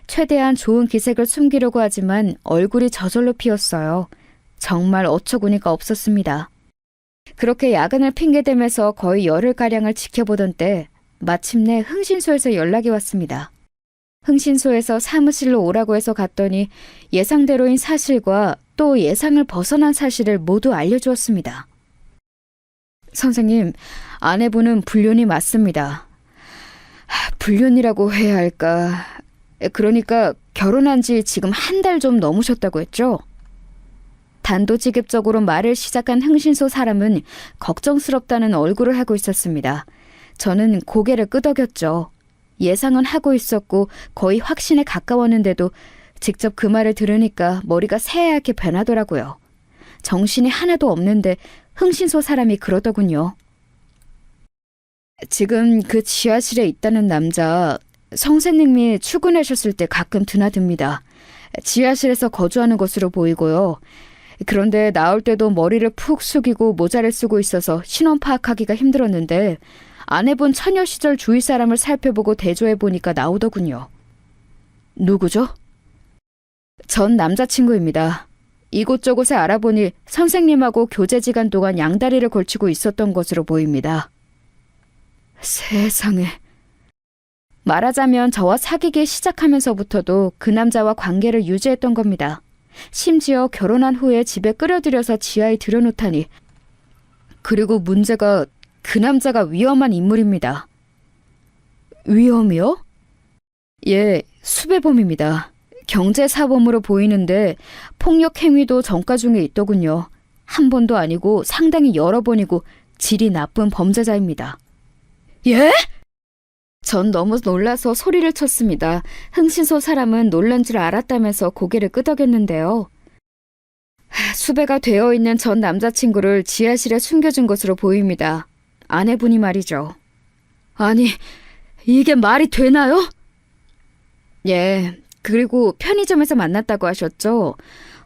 최대한 좋은 기색을 숨기려고 하지만 얼굴이 저절로 피었어요. 정말 어처구니가 없었습니다. 그렇게 야근을 핑계대면서 거의 열흘가량을 지켜보던 때 마침내 흥신소에서 연락이 왔습니다. 흥신소에서 사무실로 오라고 해서 갔더니 예상대로인 사실과 또 예상을 벗어난 사실을 모두 알려주었습니다. 선생님, 아내분은 불륜이 맞습니다. 불륜이라고 해야 할까? 그러니까 결혼한 지 지금 한 달 좀 넘으셨다고 했죠? 단도직입적으로 말을 시작한 흥신소 사람은 걱정스럽다는 얼굴을 하고 있었습니다. 저는 고개를 끄덕였죠. 예상은 하고 있었고 거의 확신에 가까웠는데도 직접 그 말을 들으니까 머리가 새하얗게 변하더라고요. 정신이 하나도 없는데 흥신소 사람이 그러더군요. 지금 그 지하실에 있다는 남자, 선생님이 출근하셨을 때 가끔 드나듭니다. 지하실에서 거주하는 것으로 보이고요. 그런데 나올 때도 머리를 푹 숙이고 모자를 쓰고 있어서 신원 파악하기가 힘들었는데 아내분 처녀 시절 주위 사람을 살펴보고 대조해보니까 나오더군요. 누구죠? 전 남자친구입니다. 이곳저곳에 알아보니 선생님하고 교제지간 동안 양다리를 걸치고 있었던 것으로 보입니다. 세상에. 말하자면 저와 사귀기 시작하면서부터도 그 남자와 관계를 유지했던 겁니다. 심지어 결혼한 후에 집에 끌어들여서 지하에 들여놓다니. 그리고 문제가 그 남자가 위험한 인물입니다. 위험이요? 예, 수배범입니다. 경제사범으로 보이는데 폭력 행위도 전과 중에 있더군요. 한 번도 아니고 상당히 여러 번이고 질이 나쁜 범죄자입니다. 예? 전 너무 놀라서 소리를 쳤습니다. 흥신소 사람은 놀란 줄 알았다면서 고개를 끄덕였는데요. 수배가 되어 있는 전 남자친구를 지하실에 숨겨준 것으로 보입니다. 아내분이 말이죠. 아니, 이게 말이 되나요? 예, 그리고 편의점에서 만났다고 하셨죠?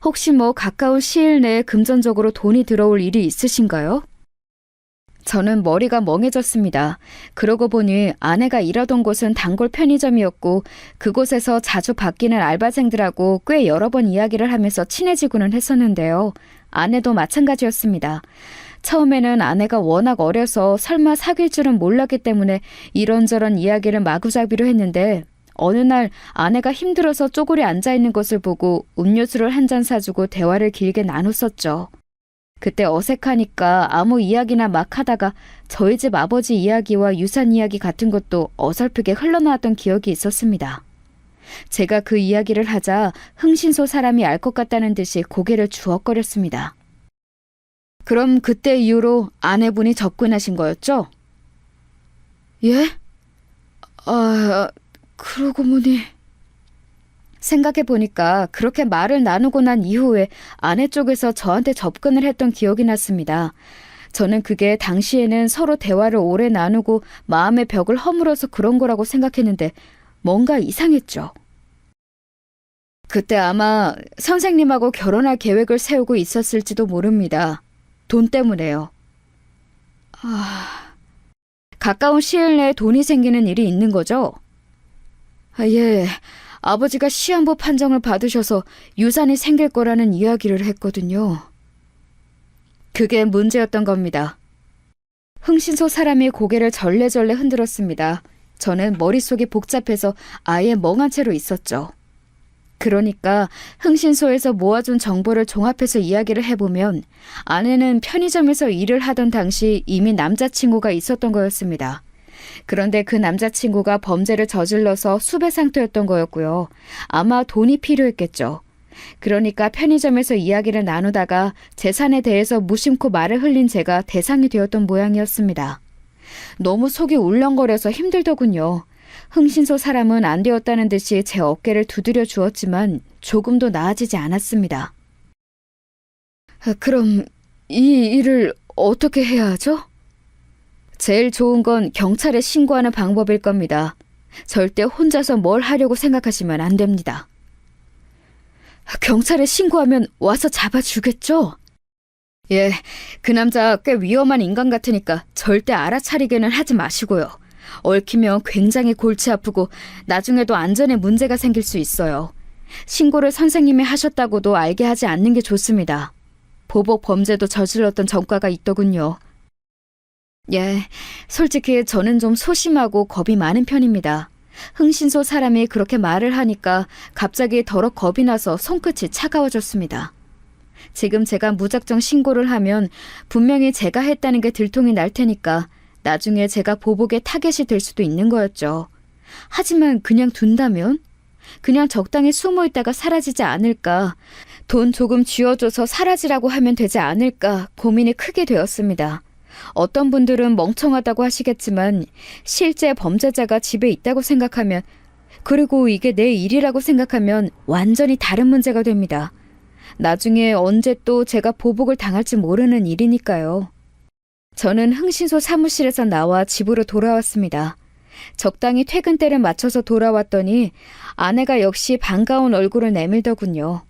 혹시 가까운 시일 내에 금전적으로 돈이 들어올 일이 있으신가요? 저는 머리가 멍해졌습니다. 그러고 보니 아내가 일하던 곳은 단골 편의점이었고 그곳에서 자주 바뀌는 알바생들하고 꽤 여러 번 이야기를 하면서 친해지고는 했었는데요. 아내도 마찬가지였습니다. 처음에는 아내가 워낙 어려서 설마 사귈 줄은 몰랐기 때문에 이런저런 이야기를 마구잡이로 했는데 어느 날 아내가 힘들어서 쪼그려 앉아있는 것을 보고 음료수를 한 잔 사주고 대화를 길게 나눴었죠. 그때 어색하니까 아무 이야기나 막 하다가 저희 집 아버지 이야기와 유산 이야기 같은 것도 어설프게 흘러나왔던 기억이 있었습니다. 제가 그 이야기를 하자 흥신소 사람이 알 것 같다는 듯이 고개를 주걱거렸습니다. 그럼 그때 이후로 아내분이 접근하신 거였죠? 예? 그러고 보니... 생각해보니까 그렇게 말을 나누고 난 이후에 아내 쪽에서 저한테 접근을 했던 기억이 났습니다. 저는 그게 당시에는 서로 대화를 오래 나누고 마음의 벽을 허물어서 그런 거라고 생각했는데 뭔가 이상했죠. 그때 아마 선생님하고 결혼할 계획을 세우고 있었을지도 모릅니다. 돈 때문에요. 가까운 시일 내에 돈이 생기는 일이 있는 거죠? 예. 아버지가 시한부 판정을 받으셔서 유산이 생길 거라는 이야기를 했거든요. 그게 문제였던 겁니다. 흥신소 사람이 고개를 절레절레 흔들었습니다. 저는 머릿속이 복잡해서 아예 멍한 채로 있었죠. 그러니까 흥신소에서 모아준 정보를 종합해서 이야기를 해보면 아내는 편의점에서 일을 하던 당시 이미 남자친구가 있었던 거였습니다. 그런데 그 남자친구가 범죄를 저질러서 수배 상태였던 거였고요. 아마 돈이 필요했겠죠. 그러니까 편의점에서 이야기를 나누다가 재산에 대해서 무심코 말을 흘린 제가 대상이 되었던 모양이었습니다. 너무 속이 울렁거려서 힘들더군요. 흥신소 사람은 안 되었다는 듯이 제 어깨를 두드려 주었지만 조금도 나아지지 않았습니다. 그럼 이 일을 어떻게 해야 하죠? 제일 좋은 건 경찰에 신고하는 방법일 겁니다. 절대 혼자서 뭘 하려고 생각하시면 안 됩니다. 경찰에 신고하면 와서 잡아주겠죠? 예, 그 남자 꽤 위험한 인간 같으니까 절대 알아차리게는 하지 마시고요. 얽히면 굉장히 골치 아프고 나중에도 안전에 문제가 생길 수 있어요. 신고를 선생님이 하셨다고도 알게 하지 않는 게 좋습니다. 보복 범죄도 저질렀던 전과가 있더군요. 예, 솔직히 저는 좀 소심하고 겁이 많은 편입니다. 흥신소 사람이 그렇게 말을 하니까 갑자기 더러 겁이 나서 손끝이 차가워졌습니다. 지금 제가 무작정 신고를 하면 분명히 제가 했다는 게 들통이 날 테니까 나중에 제가 보복의 타겟이 될 수도 있는 거였죠. 하지만 그냥 둔다면? 그냥 적당히 숨어 있다가 사라지지 않을까? 돈 조금 쥐어줘서 사라지라고 하면 되지 않을까? 고민이 크게 되었습니다. 어떤 분들은 멍청하다고 하시겠지만 실제 범죄자가 집에 있다고 생각하면, 그리고 이게 내 일이라고 생각하면 완전히 다른 문제가 됩니다. 나중에 언제 또 제가 보복을 당할지 모르는 일이니까요. 저는 흥신소 사무실에서 나와 집으로 돌아왔습니다. 적당히 퇴근 때를 맞춰서 돌아왔더니 아내가 역시 반가운 얼굴을 내밀더군요.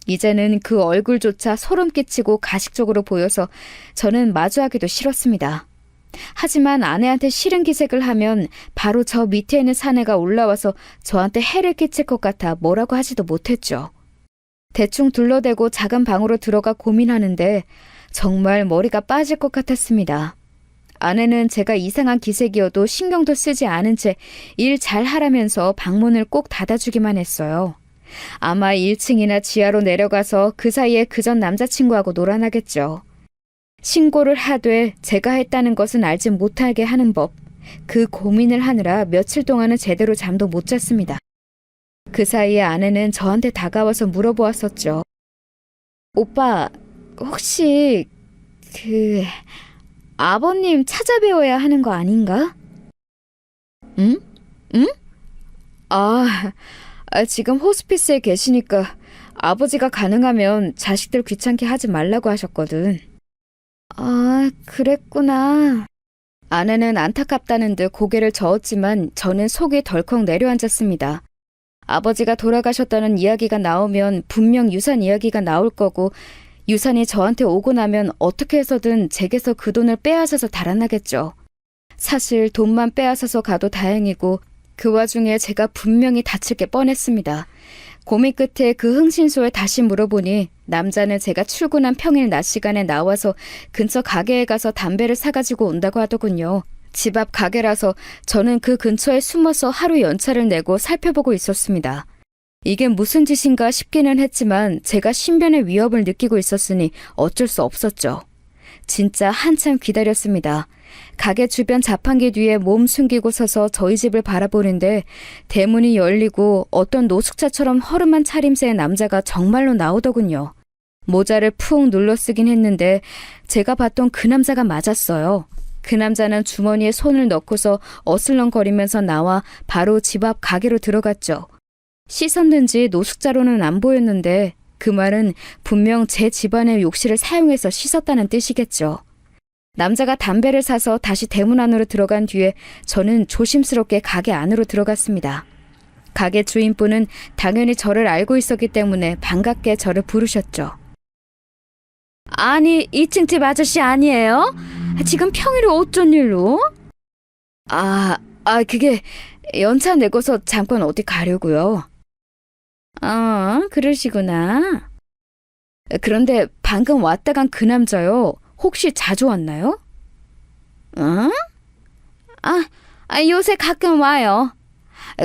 이제는 그 얼굴조차 소름 끼치고 가식적으로 보여서 저는 마주하기도 싫었습니다. 하지만 아내한테 싫은 기색을 하면 바로 저 밑에 있는 사내가 올라와서 저한테 해를 끼칠 것 같아 뭐라고 하지도 못했죠. 대충 둘러대고 작은 방으로 들어가 고민하는데 정말 머리가 빠질 것 같았습니다. 아내는 제가 이상한 기색이어도 신경도 쓰지 않은 채 일 잘하라면서 방문을 꼭 닫아주기만 했어요. 아마 1층이나 지하로 내려가서 그 사이에 그전 남자친구하고 놀아나겠죠. 신고를 하되 제가 했다는 것은 알지 못하게 하는 법. 그 고민을 하느라 며칠 동안은 제대로 잠도 못 잤습니다. 그 사이에 아내는 저한테 다가와서 물어보았었죠. 오빠, 혹시 아버님 찾아뵈어야 하는 거 아닌가? 응? 응? 지금 호스피스에 계시니까 아버지가 가능하면 자식들 귀찮게 하지 말라고 하셨거든. 아, 그랬구나. 아내는 안타깝다는 듯 고개를 저었지만 저는 속이 덜컥 내려앉았습니다. 아버지가 돌아가셨다는 이야기가 나오면 분명 유산 이야기가 나올 거고 유산이 저한테 오고 나면 어떻게 해서든 제게서 그 돈을 빼앗아서 달아나겠죠. 사실 돈만 빼앗아서 가도 다행이고 그 와중에 제가 분명히 다칠 게 뻔했습니다. 고민 끝에 그 흥신소에 다시 물어보니 남자는 제가 출근한 평일 낮 시간에 나와서 근처 가게에 가서 담배를 사가지고 온다고 하더군요. 집 앞 가게라서 저는 그 근처에 숨어서 하루 연차를 내고 살펴보고 있었습니다. 이게 무슨 짓인가 싶기는 했지만 제가 신변의 위협을 느끼고 있었으니 어쩔 수 없었죠. 진짜 한참 기다렸습니다. 가게 주변 자판기 뒤에 몸 숨기고 서서 저희 집을 바라보는데 대문이 열리고 어떤 노숙자처럼 허름한 차림새의 남자가 정말로 나오더군요. 모자를 푹 눌러쓰긴 했는데 제가 봤던 그 남자가 맞았어요. 그 남자는 주머니에 손을 넣고서 어슬렁거리면서 나와 바로 집 앞 가게로 들어갔죠. 씻었는지 노숙자로는 안 보였는데 그 말은 분명 제 집안의 욕실을 사용해서 씻었다는 뜻이겠죠. 남자가 담배를 사서 다시 대문 안으로 들어간 뒤에 저는 조심스럽게 가게 안으로 들어갔습니다. 가게 주인분은 당연히 저를 알고 있었기 때문에 반갑게 저를 부르셨죠. 아니, 2층 집 아저씨 아니에요? 지금 평일에 어쩐 일로? 그게 연차 내고서 잠깐 어디 가려고요. 그러시구나. 그런데 방금 왔다 간 그 남자요. 혹시 자주 왔나요? 요새 가끔 와요.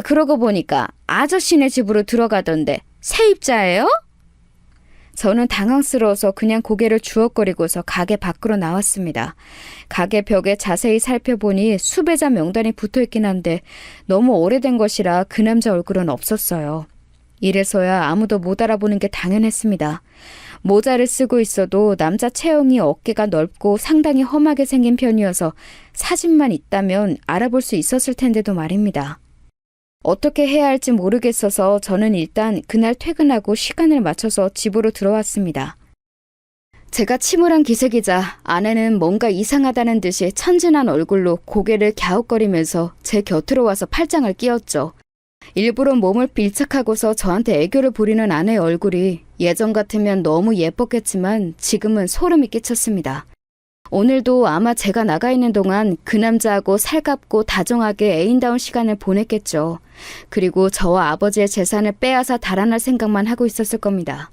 그러고 보니까 아저씨네 집으로 들어가던데 세입자예요? 저는 당황스러워서 그냥 고개를 주걱거리고서 가게 밖으로 나왔습니다. 가게 벽에 자세히 살펴보니 수배자 명단이 붙어있긴 한데 너무 오래된 것이라 그 남자 얼굴은 없었어요. 이래서야 아무도 못 알아보는 게 당연했습니다. 모자를 쓰고 있어도 남자 체형이 어깨가 넓고 상당히 험하게 생긴 편이어서 사진만 있다면 알아볼 수 있었을 텐데도 말입니다. 어떻게 해야 할지 모르겠어서 저는 일단 그날 퇴근하고 시간을 맞춰서 집으로 들어왔습니다. 제가 침울한 기색이자 아내는 뭔가 이상하다는 듯이 천진한 얼굴로 고개를 갸웃거리면서 제 곁으로 와서 팔짱을 끼웠죠. 일부러 몸을 밀착하고서 저한테 애교를 부리는 아내의 얼굴이 예전 같으면 너무 예뻤겠지만 지금은 소름이 끼쳤습니다. 오늘도 아마 제가 나가 있는 동안 그 남자하고 살갑고 다정하게 애인다운 시간을 보냈겠죠. 그리고 저와 아버지의 재산을 빼앗아 달아날 생각만 하고 있었을 겁니다.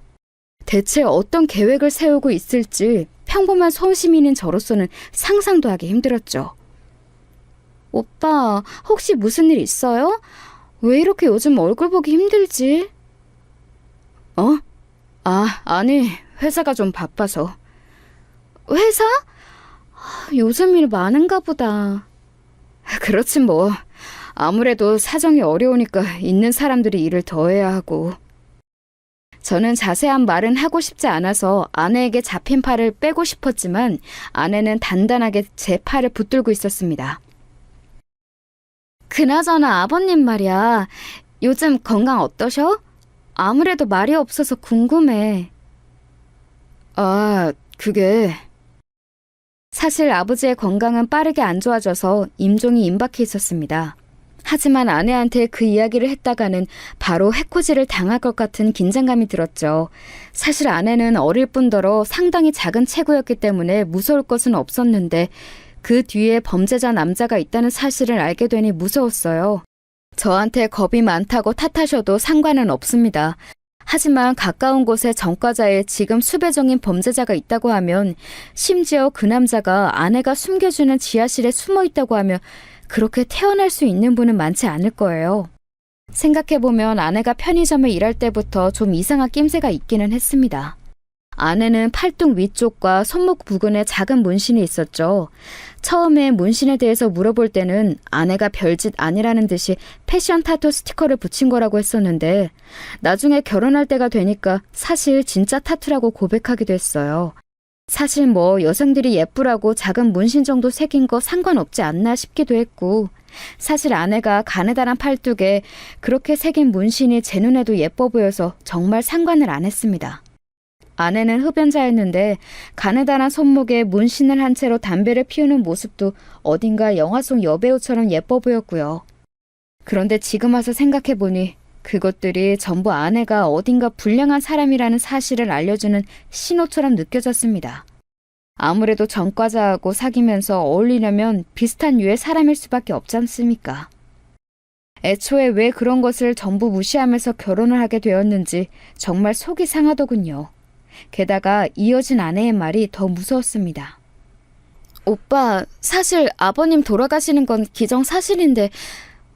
대체 어떤 계획을 세우고 있을지 평범한 서울시민인 저로서는 상상도 하기 힘들었죠. 오빠, 혹시 무슨 일 있어요? 왜 이렇게 요즘 얼굴 보기 힘들지? 아니, 회사가 좀 바빠서. 회사? 요즘 일 많은가 보다. 그렇지 뭐. 아무래도 사정이 어려우니까 있는 사람들이 일을 더 해야 하고. 저는 자세한 말은 하고 싶지 않아서 아내에게 잡힌 팔을 빼고 싶었지만 아내는 단단하게 제 팔을 붙들고 있었습니다. 그나저나 아버님 말이야. 요즘 건강 어떠셔? 아무래도 말이 없어서 궁금해. 그게... 사실 아버지의 건강은 빠르게 안 좋아져서 임종이 임박해 있었습니다. 하지만 아내한테 그 이야기를 했다가는 바로 해코지를 당할 것 같은 긴장감이 들었죠. 사실 아내는 어릴 뿐더러 상당히 작은 체구였기 때문에 무서울 것은 없었는데 그 뒤에 범죄자 남자가 있다는 사실을 알게 되니 무서웠어요. 저한테 겁이 많다고 탓하셔도 상관은 없습니다. 하지만 가까운 곳에 전과자에 지금 수배정인 범죄자가 있다고 하면, 심지어 그 남자가 아내가 숨겨주는 지하실에 숨어 있다고 하면 그렇게 태어날 수 있는 분은 많지 않을 거예요. 생각해보면 아내가 편의점에 일할 때부터 좀 이상한 낌새가 있기는 했습니다. 아내는 팔뚝 위쪽과 손목 부근에 작은 문신이 있었죠. 처음에 문신에 대해서 물어볼 때는 아내가 별짓 아니라는 듯이 패션 타투 스티커를 붙인 거라고 했었는데 나중에 결혼할 때가 되니까 사실 진짜 타투라고 고백하기도 했어요. 사실 뭐 여성들이 예쁘라고 작은 문신 정도 새긴 거 상관없지 않나 싶기도 했고, 사실 아내가 가느다란 팔뚝에 그렇게 새긴 문신이 제 눈에도 예뻐 보여서 정말 상관을 안 했습니다. 아내는 흡연자였는데 가느다란 손목에 문신을 한 채로 담배를 피우는 모습도 어딘가 영화 속 여배우처럼 예뻐 보였고요. 그런데 지금 와서 생각해보니 그것들이 전부 아내가 어딘가 불량한 사람이라는 사실을 알려주는 신호처럼 느껴졌습니다. 아무래도 전과자하고 사귀면서 어울리려면 비슷한 류의 사람일 수밖에 없지 않습니까? 애초에 왜 그런 것을 전부 무시하면서 결혼을 하게 되었는지 정말 속이 상하더군요. 게다가 이어진 아내의 말이 더 무서웠습니다. 오빠, 사실 아버님 돌아가시는 건 기정사실인데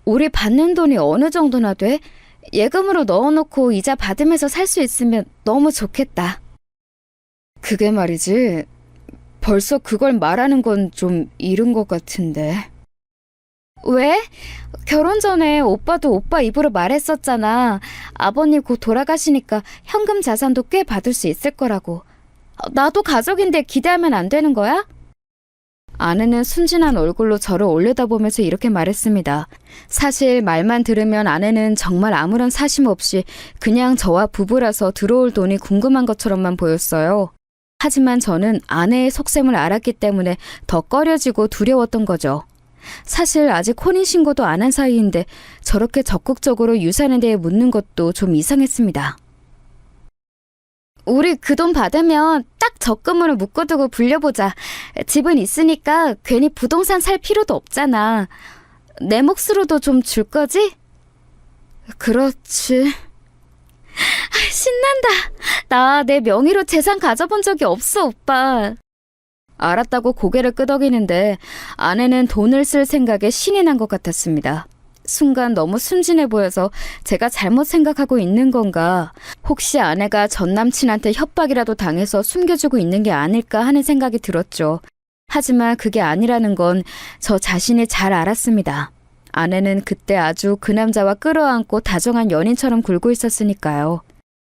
우리 받는 돈이 어느 정도나 돼? 예금으로 넣어놓고 이자 받으면서 살 수 있으면 너무 좋겠다. 그게 말이지, 벌써 그걸 말하는 건 좀 이른 것 같은데. 왜? 결혼 전에 오빠도 오빠 입으로 말했었잖아. 아버님 곧 돌아가시니까 현금 자산도 꽤 받을 수 있을 거라고. 나도 가족인데 기대하면 안 되는 거야? 아내는 순진한 얼굴로 저를 올려다보면서 이렇게 말했습니다. 사실 말만 들으면 아내는 정말 아무런 사심 없이 그냥 저와 부부라서 들어올 돈이 궁금한 것처럼만 보였어요. 하지만 저는 아내의 속셈을 알았기 때문에 더 꺼려지고 두려웠던 거죠. 사실 아직 혼인신고도 안 한 사이인데 저렇게 적극적으로 유산에 대해 묻는 것도 좀 이상했습니다. 우리 그 돈 받으면 딱 적금으로 묶어두고 불려보자. 집은 있으니까 괜히 부동산 살 필요도 없잖아. 내 몫으로도 좀 줄 거지? 그렇지. 신난다. 나 내 명의로 재산 가져본 적이 없어, 오빠. 알았다고 고개를 끄덕이는데 아내는 돈을 쓸 생각에 신이 난 것 같았습니다. 순간 너무 순진해 보여서 제가 잘못 생각하고 있는 건가, 혹시 아내가 전 남친한테 협박이라도 당해서 숨겨주고 있는 게 아닐까 하는 생각이 들었죠. 하지만 그게 아니라는 건 저 자신이 잘 알았습니다. 아내는 그때 아주 그 남자와 끌어안고 다정한 연인처럼 굴고 있었으니까요.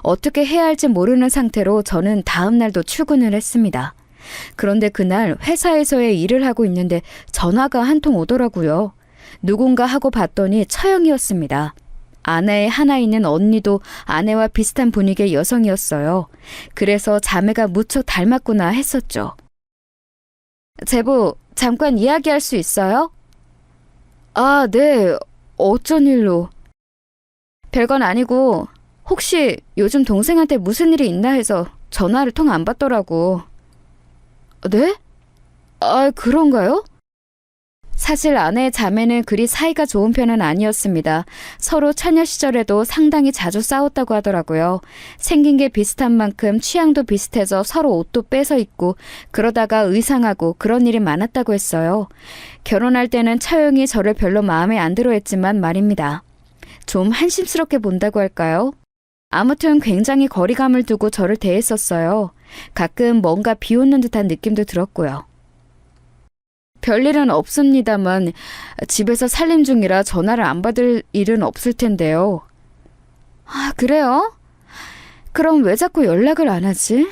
어떻게 해야 할지 모르는 상태로 저는 다음 날도 출근을 했습니다. 그런데 그날 회사에서의 일을 하고 있는데 전화가 한 통 오더라고요. 누군가 하고 봤더니 처형이었습니다. 아내의 하나 있는 언니도 아내와 비슷한 분위기의 여성이었어요. 그래서 자매가 무척 닮았구나 했었죠. 제부, 잠깐 이야기할 수 있어요? 아, 네. 어쩐 일로? 별건 아니고 혹시 요즘 동생한테 무슨 일이 있나 해서 전화를 통 안 받더라고. 네? 아, 그런가요? 사실 아내의 자매는 그리 사이가 좋은 편은 아니었습니다. 서로 처녀 시절에도 상당히 자주 싸웠다고 하더라고요. 생긴 게 비슷한 만큼 취향도 비슷해서 서로 옷도 뺏어 입고 그러다가 의상하고 그런 일이 많았다고 했어요. 결혼할 때는 처형이 저를 별로 마음에 안 들어 했지만 말입니다. 좀 한심스럽게 본다고 할까요? 아무튼 굉장히 거리감을 두고 저를 대했었어요. 가끔 뭔가 비웃는 듯한 느낌도 들었고요. 별일은 없습니다만 집에서 살림 중이라 전화를 안 받을 일은 없을 텐데요. 아, 그래요? 그럼 왜 자꾸 연락을 안 하지?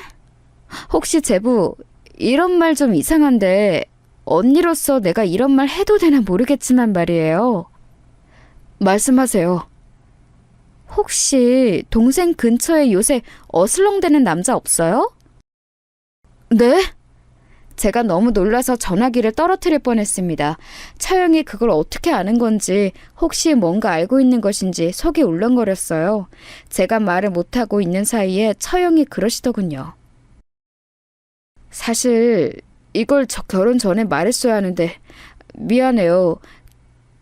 혹시 제부, 이런 말 좀 이상한데 언니로서 내가 이런 말 해도 되나 모르겠지만 말이에요. 말씀하세요. 혹시 동생 근처에 요새 어슬렁대는 남자 없어요? 네? 제가 너무 놀라서 전화기를 떨어뜨릴 뻔했습니다. 처형이 그걸 어떻게 아는 건지, 혹시 뭔가 알고 있는 것인지 속이 울렁거렸어요. 제가 말을 못하고 있는 사이에 처형이 그러시더군요. 사실 이걸 저 결혼 전에 말했어야 하는데 미안해요.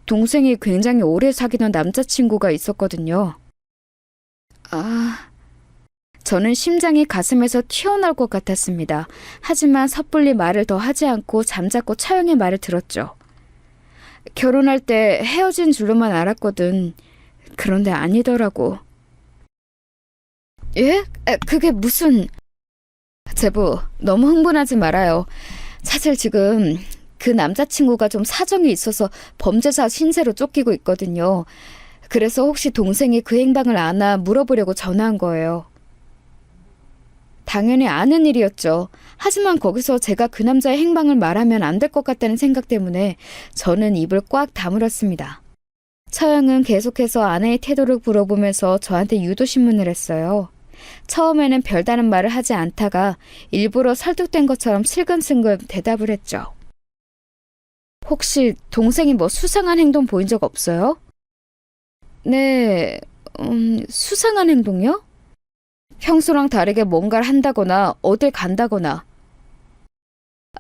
동생이 굉장히 오래 사귀던 남자친구가 있었거든요. 저는 심장이 가슴에서 튀어나올 것 같았습니다. 하지만 섣불리 말을 더 하지 않고 잠자코 처형의 말을 들었죠. 결혼할 때 헤어진 줄로만 알았거든. 그런데 아니더라고. 예? 그게 무슨... 제부, 너무 흥분하지 말아요. 사실 지금 그 남자친구가 좀 사정이 있어서 범죄자 신세로 쫓기고 있거든요. 그래서 혹시 동생이 그 행방을 아나 물어보려고 전화한 거예요. 당연히 아는 일이었죠. 하지만 거기서 제가 그 남자의 행방을 말하면 안 될 것 같다는 생각 때문에 저는 입을 꽉 다물었습니다. 처형은 계속해서 아내의 태도를 물어보면서 저한테 유도신문을 했어요. 처음에는 별다른 말을 하지 않다가 일부러 설득된 것처럼 슬금슬금 대답을 했죠. 혹시 동생이 뭐 수상한 행동 보인 적 없어요? 네, 수상한 행동이요? 평소랑 다르게 뭔가를 한다거나 어딜 간다거나.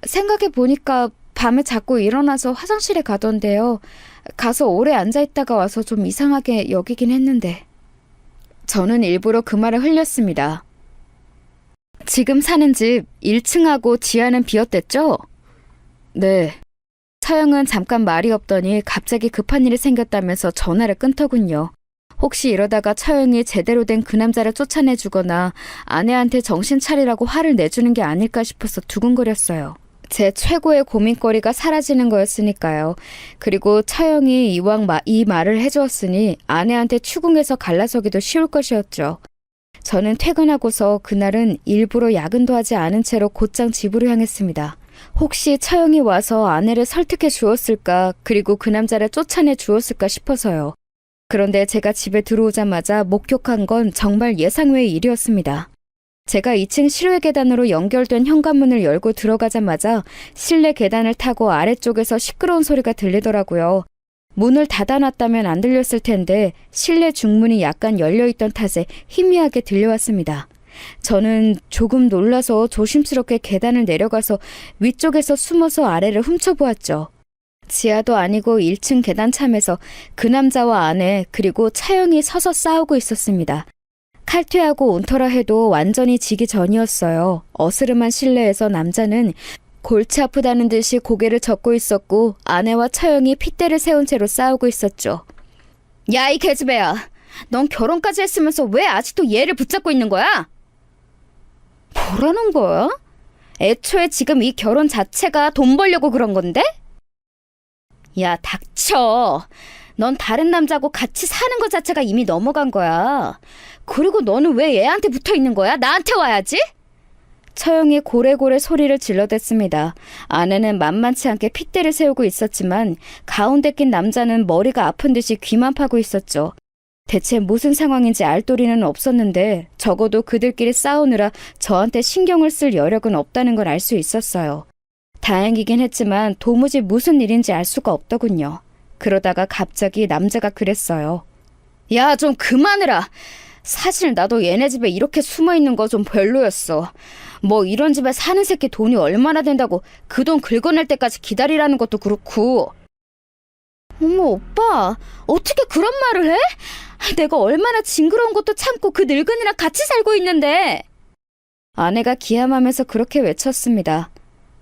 생각해보니까 밤에 자꾸 일어나서 화장실에 가던데요. 가서 오래 앉아있다가 와서 좀 이상하게 여기긴 했는데. 저는 일부러 그 말을 흘렸습니다. 지금 사는 집 1층하고 지하는 비었댔죠? 네. 처형은 잠깐 말이 없더니 갑자기 급한 일이 생겼다면서 전화를 끊더군요. 혹시 이러다가 처형이 제대로 된 그 남자를 쫓아내주거나 아내한테 정신 차리라고 화를 내주는 게 아닐까 싶어서 두근거렸어요. 제 최고의 고민거리가 사라지는 거였으니까요. 그리고 처형이 이왕 이 말을 해주었으니 아내한테 추궁해서 갈라서기도 쉬울 것이었죠. 저는 퇴근하고서 그날은 일부러 야근도 하지 않은 채로 곧장 집으로 향했습니다. 혹시 처형이 와서 아내를 설득해 주었을까, 그리고 그 남자를 쫓아내 주었을까 싶어서요. 그런데 제가 집에 들어오자마자 목격한 건 정말 예상 외의 일이었습니다. 제가 2층 실외 계단으로 연결된 현관문을 열고 들어가자마자 실내 계단을 타고 아래쪽에서 시끄러운 소리가 들리더라고요. 문을 닫아놨다면 안 들렸을 텐데 실내 중문이 약간 열려있던 탓에 희미하게 들려왔습니다. 저는 조금 놀라서 조심스럽게 계단을 내려가서 위쪽에서 숨어서 아래를 훔쳐보았죠. 지하도 아니고 1층 계단참에서 그 남자와 아내 그리고 차영이 서서 싸우고 있었습니다. 칼퇴하고 온터라 해도 완전히 지기 전이었어요. 어스름한 실내에서 남자는 골치 아프다는 듯이 고개를 젓고 있었고 아내와 처형이 핏대를 세운 채로 싸우고 있었죠. 야, 이 계집애야. 넌 결혼까지 했으면서 왜 아직도 얘를 붙잡고 있는 거야? 뭐라는 거야? 애초에 지금 이 결혼 자체가 돈 벌려고 그런 건데? 야, 닥쳐. 넌 다른 남자하고 같이 사는 것 자체가 이미 넘어간 거야. 그리고 너는 왜 얘한테 붙어 있는 거야? 나한테 와야지? 처형이 고래고래 소리를 질러댔습니다. 아내는 만만치 않게 핏대를 세우고 있었지만 가운데 낀 남자는 머리가 아픈 듯이 귀만 파고 있었죠. 대체 무슨 상황인지 알 도리는 없었는데 적어도 그들끼리 싸우느라 저한테 신경을 쓸 여력은 없다는 걸 알 수 있었어요. 다행이긴 했지만 도무지 무슨 일인지 알 수가 없더군요. 그러다가 갑자기 남자가 그랬어요. 야, 좀 그만해라. 사실 나도 얘네 집에 이렇게 숨어 있는 거 좀 별로였어. 뭐 이런 집에 사는 새끼 돈이 얼마나 된다고 그 돈 긁어낼 때까지 기다리라는 것도 그렇고. 어머, 오빠, 어떻게 그런 말을 해? 내가 얼마나 징그러운 것도 참고 그 늙은이랑 같이 살고 있는데. 아내가 기함하면서 그렇게 외쳤습니다.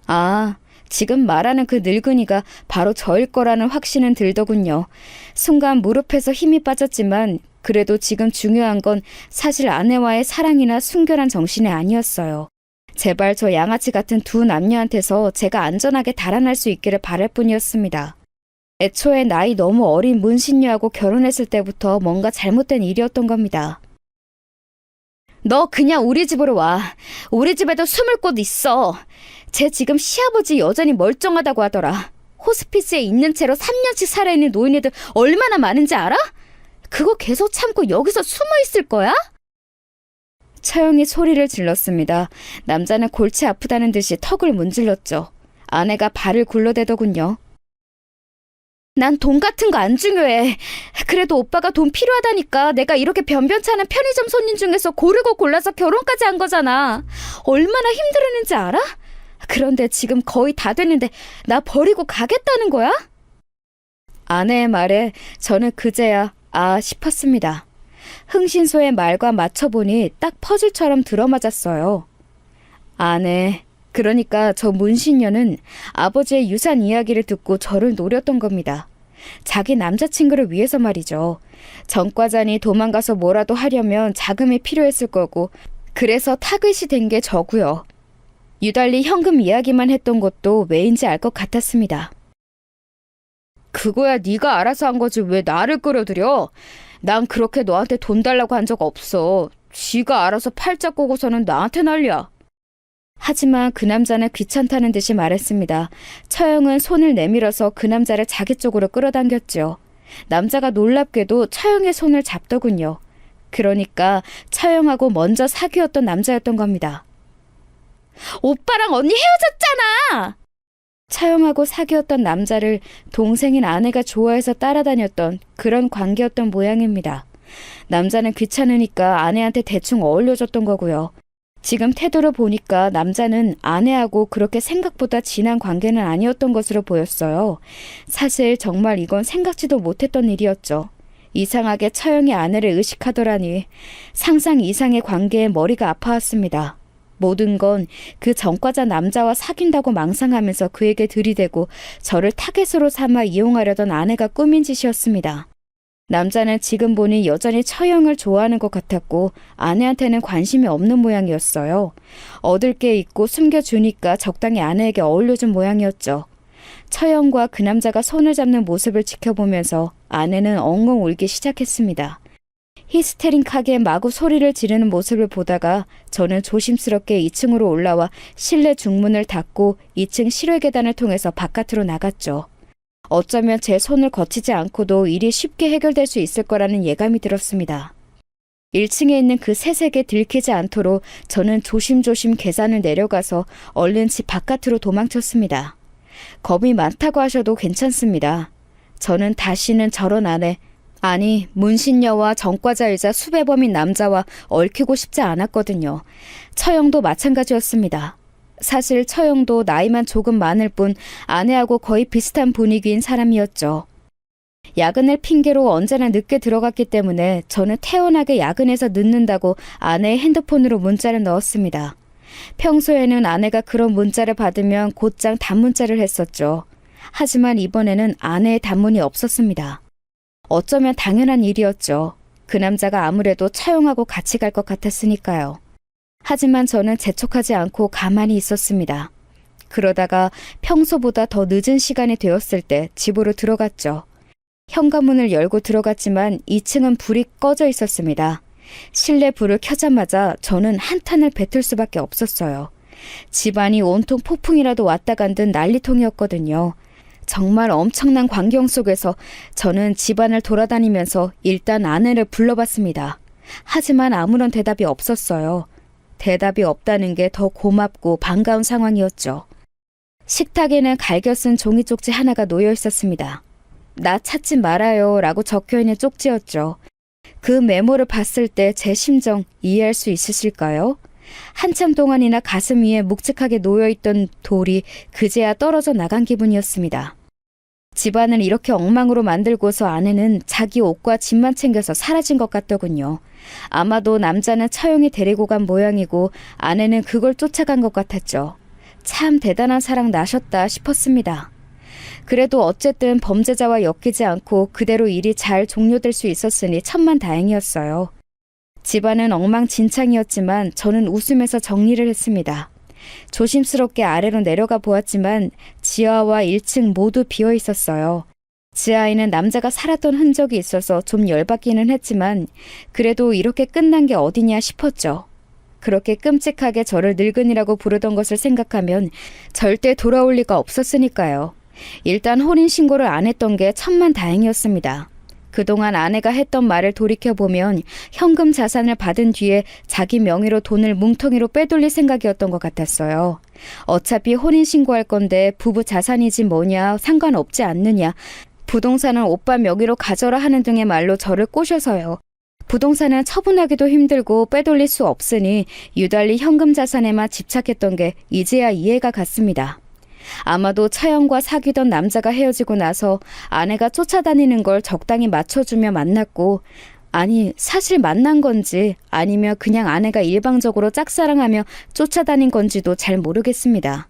아, 지금 말하는 그 늙은이가 바로 저일 거라는 확신은 들더군요. 순간 무릎에서 힘이 빠졌지만 그래도 지금 중요한 건 사실 아내와의 사랑이나 순결한 정신이 아니었어요. 제발 저 양아치 같은 두 남녀한테서 제가 안전하게 달아날 수 있기를 바랄 뿐이었습니다. 애초에 나이 너무 어린 문신녀하고 결혼했을 때부터 뭔가 잘못된 일이었던 겁니다. 너 그냥 우리 집으로 와. 우리 집에도 숨을 곳 있어. 쟤 지금 시아버지 여전히 멀쩡하다고 하더라. 호스피스에 있는 채로 3년씩 살아있는 노인네들 얼마나 많은지 알아? 그거 계속 참고 여기서 숨어 있을 거야? 처형이 소리를 질렀습니다. 남자는 골치 아프다는 듯이 턱을 문질렀죠. 아내가 발을 굴러대더군요. 난 돈 같은 거 안 중요해. 그래도 오빠가 돈 필요하다니까 내가 이렇게 변변찮은 편의점 손님 중에서 고르고 골라서 결혼까지 한 거잖아. 얼마나 힘들었는지 알아? 그런데 지금 거의 다 됐는데 나 버리고 가겠다는 거야? 아내의 말에 저는 그제야 아 싶었습니다. 흥신소의 말과 맞춰보니 딱 퍼즐처럼 들어맞았어요. 아내, 그러니까 저 문신녀는 아버지의 유산 이야기를 듣고 저를 노렸던 겁니다. 자기 남자친구를 위해서 말이죠. 전과자니 도망가서 뭐라도 하려면 자금이 필요했을 거고 그래서 타겟이 된 게 저고요. 유달리 현금 이야기만 했던 것도 왜인지 알 것 같았습니다. 그거야 네가 알아서 한 거지 왜 나를 끌어들여? 난 그렇게 너한테 돈 달라고 한 적 없어. 지가 알아서 팔자 꼬고서는 나한테 난리야. 하지만 그 남자는 귀찮다는 듯이 말했습니다. 처형은 손을 내밀어서 그 남자를 자기 쪽으로 끌어당겼죠. 남자가 놀랍게도 처형의 손을 잡더군요. 그러니까 처형하고 먼저 사귀었던 남자였던 겁니다. 오빠랑 언니 헤어졌잖아! 처형하고 사귀었던 남자를 동생인 아내가 좋아해서 따라다녔던 그런 관계였던 모양입니다. 남자는 귀찮으니까 아내한테 대충 어울려줬던 거고요. 지금 태도를 보니까 남자는 아내하고 그렇게 생각보다 진한 관계는 아니었던 것으로 보였어요. 사실 정말 이건 생각지도 못했던 일이었죠. 이상하게 처형이 아내를 의식하더라니 상상 이상의 관계에 머리가 아파왔습니다. 모든 건 그 전과자 남자와 사귄다고 망상하면서 그에게 들이대고 저를 타겟으로 삼아 이용하려던 아내가 꾸민 짓이었습니다. 남자는 지금 보니 여전히 처형을 좋아하는 것 같았고 아내한테는 관심이 없는 모양이었어요. 얻을 게 있고 숨겨주니까 적당히 아내에게 어울려준 모양이었죠. 처형과 그 남자가 손을 잡는 모습을 지켜보면서 아내는 엉엉 울기 시작했습니다. 히스테릭하게 마구 소리를 지르는 모습을 보다가 저는 조심스럽게 2층으로 올라와 실내 중문을 닫고 2층 실외 계단을 통해서 바깥으로 나갔죠. 어쩌면 제 손을 거치지 않고도 일이 쉽게 해결될 수 있을 거라는 예감이 들었습니다. 1층에 있는 그 새색에 들키지 않도록 저는 조심조심 계단을 내려가서 얼른 집 바깥으로 도망쳤습니다. 겁이 많다고 하셔도 괜찮습니다. 저는 다시는 저런 아내, 아니 문신녀와 전과자이자 수배범인 남자와 얽히고 싶지 않았거든요. 처형도 마찬가지였습니다. 사실 처형도 나이만 조금 많을 뿐 아내하고 거의 비슷한 분위기인 사람이었죠. 야근을 핑계로 언제나 늦게 들어갔기 때문에 저는 태연하게 야근해서 늦는다고 아내의 핸드폰으로 문자를 넣었습니다. 평소에는 아내가 그런 문자를 받으면 곧장 단문자를 했었죠. 하지만 이번에는 아내의 단문이 없었습니다. 어쩌면 당연한 일이었죠. 그 남자가 아무래도 처형하고 같이 갈 것 같았으니까요. 하지만 저는 재촉하지 않고 가만히 있었습니다. 그러다가 평소보다 더 늦은 시간이 되었을 때 집으로 들어갔죠. 현관문을 열고 들어갔지만 2층은 불이 꺼져 있었습니다. 실내 불을 켜자마자 저는 한탄을 뱉을 수밖에 없었어요. 집안이 온통 폭풍이라도 왔다 간 듯 난리통이었거든요. 정말 엄청난 광경 속에서 저는 집안을 돌아다니면서 일단 아내를 불러봤습니다. 하지만 아무런 대답이 없었어요. 대답이 없다는 게 더 고맙고 반가운 상황이었죠. 식탁에는 갈겨 쓴 종이 쪽지 하나가 놓여 있었습니다. 나 찾지 말아요 라고 적혀있는 쪽지였죠. 그 메모를 봤을 때 제 심정 이해할 수 있으실까요? 한참 동안이나 가슴 위에 묵직하게 놓여있던 돌이 그제야 떨어져 나간 기분이었습니다. 집안을 이렇게 엉망으로 만들고서 아내는 자기 옷과 집만 챙겨서 사라진 것 같더군요. 아마도 남자는 처형이 데리고 간 모양이고 아내는 그걸 쫓아간 것 같았죠. 참 대단한 사랑 나셨다 싶었습니다. 그래도 어쨌든 범죄자와 엮이지 않고 그대로 일이 잘 종료될 수 있었으니 천만다행이었어요. 집안은 엉망진창이었지만 저는 웃으면서 정리를 했습니다. 조심스럽게 아래로 내려가 보았지만 지하와 1층 모두 비어 있었어요. 지하에는 남자가 살았던 흔적이 있어서 좀 열받기는 했지만 그래도 이렇게 끝난 게 어디냐 싶었죠. 그렇게 끔찍하게 저를 늙은이라고 부르던 것을 생각하면 절대 돌아올 리가 없었으니까요. 일단 혼인신고를 안 했던 게 천만다행이었습니다. 그동안 아내가 했던 말을 돌이켜보면 현금 자산을 받은 뒤에 자기 명의로 돈을 뭉텅이로 빼돌릴 생각이었던 것 같았어요. 어차피 혼인신고할 건데 부부 자산이지 뭐냐, 상관없지 않느냐, 부동산은 오빠 명의로 가져라 하는 등의 말로 저를 꼬셔서요. 부동산은 처분하기도 힘들고 빼돌릴 수 없으니 유달리 현금 자산에만 집착했던 게 이제야 이해가 갔습니다. 아마도 차영과 사귀던 남자가 헤어지고 나서 아내가 쫓아다니는 걸 적당히 맞춰주며 만났고, 아니 사실 만난 건지 아니면 그냥 아내가 일방적으로 짝사랑하며 쫓아다닌 건지도 잘 모르겠습니다.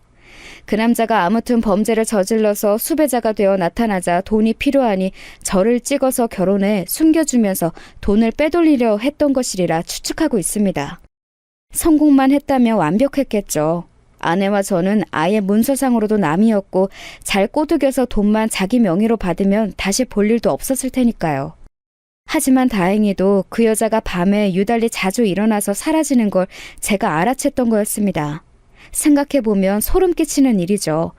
그 남자가 아무튼 범죄를 저질러서 수배자가 되어 나타나자 돈이 필요하니 저를 찍어서 결혼해 숨겨주면서 돈을 빼돌리려 했던 것이리라 추측하고 있습니다. 성공만 했다면 완벽했겠죠. 아내와 저는 아예 문서상으로도 남이었고 잘 꼬드겨서 돈만 자기 명의로 받으면 다시 볼 일도 없었을 테니까요. 하지만 다행히도 그 여자가 밤에 유달리 자주 일어나서 사라지는 걸 제가 알아챘던 거였습니다. 생각해보면 소름 끼치는 일이죠.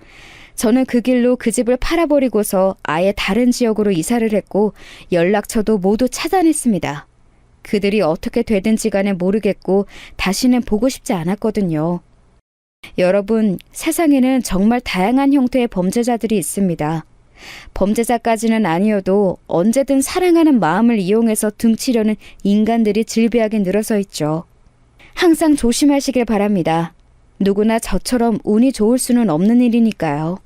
저는 그 길로 그 집을 팔아버리고서 아예 다른 지역으로 이사를 했고 연락처도 모두 차단했습니다. 그들이 어떻게 되든지 간에 모르겠고 다시는 보고 싶지 않았거든요. 여러분, 세상에는 정말 다양한 형태의 범죄자들이 있습니다. 범죄자까지는 아니어도 언제든 사랑하는 마음을 이용해서 등치려는 인간들이 질비하게 늘어서 있죠. 항상 조심하시길 바랍니다. 누구나 저처럼 운이 좋을 수는 없는 일이니까요.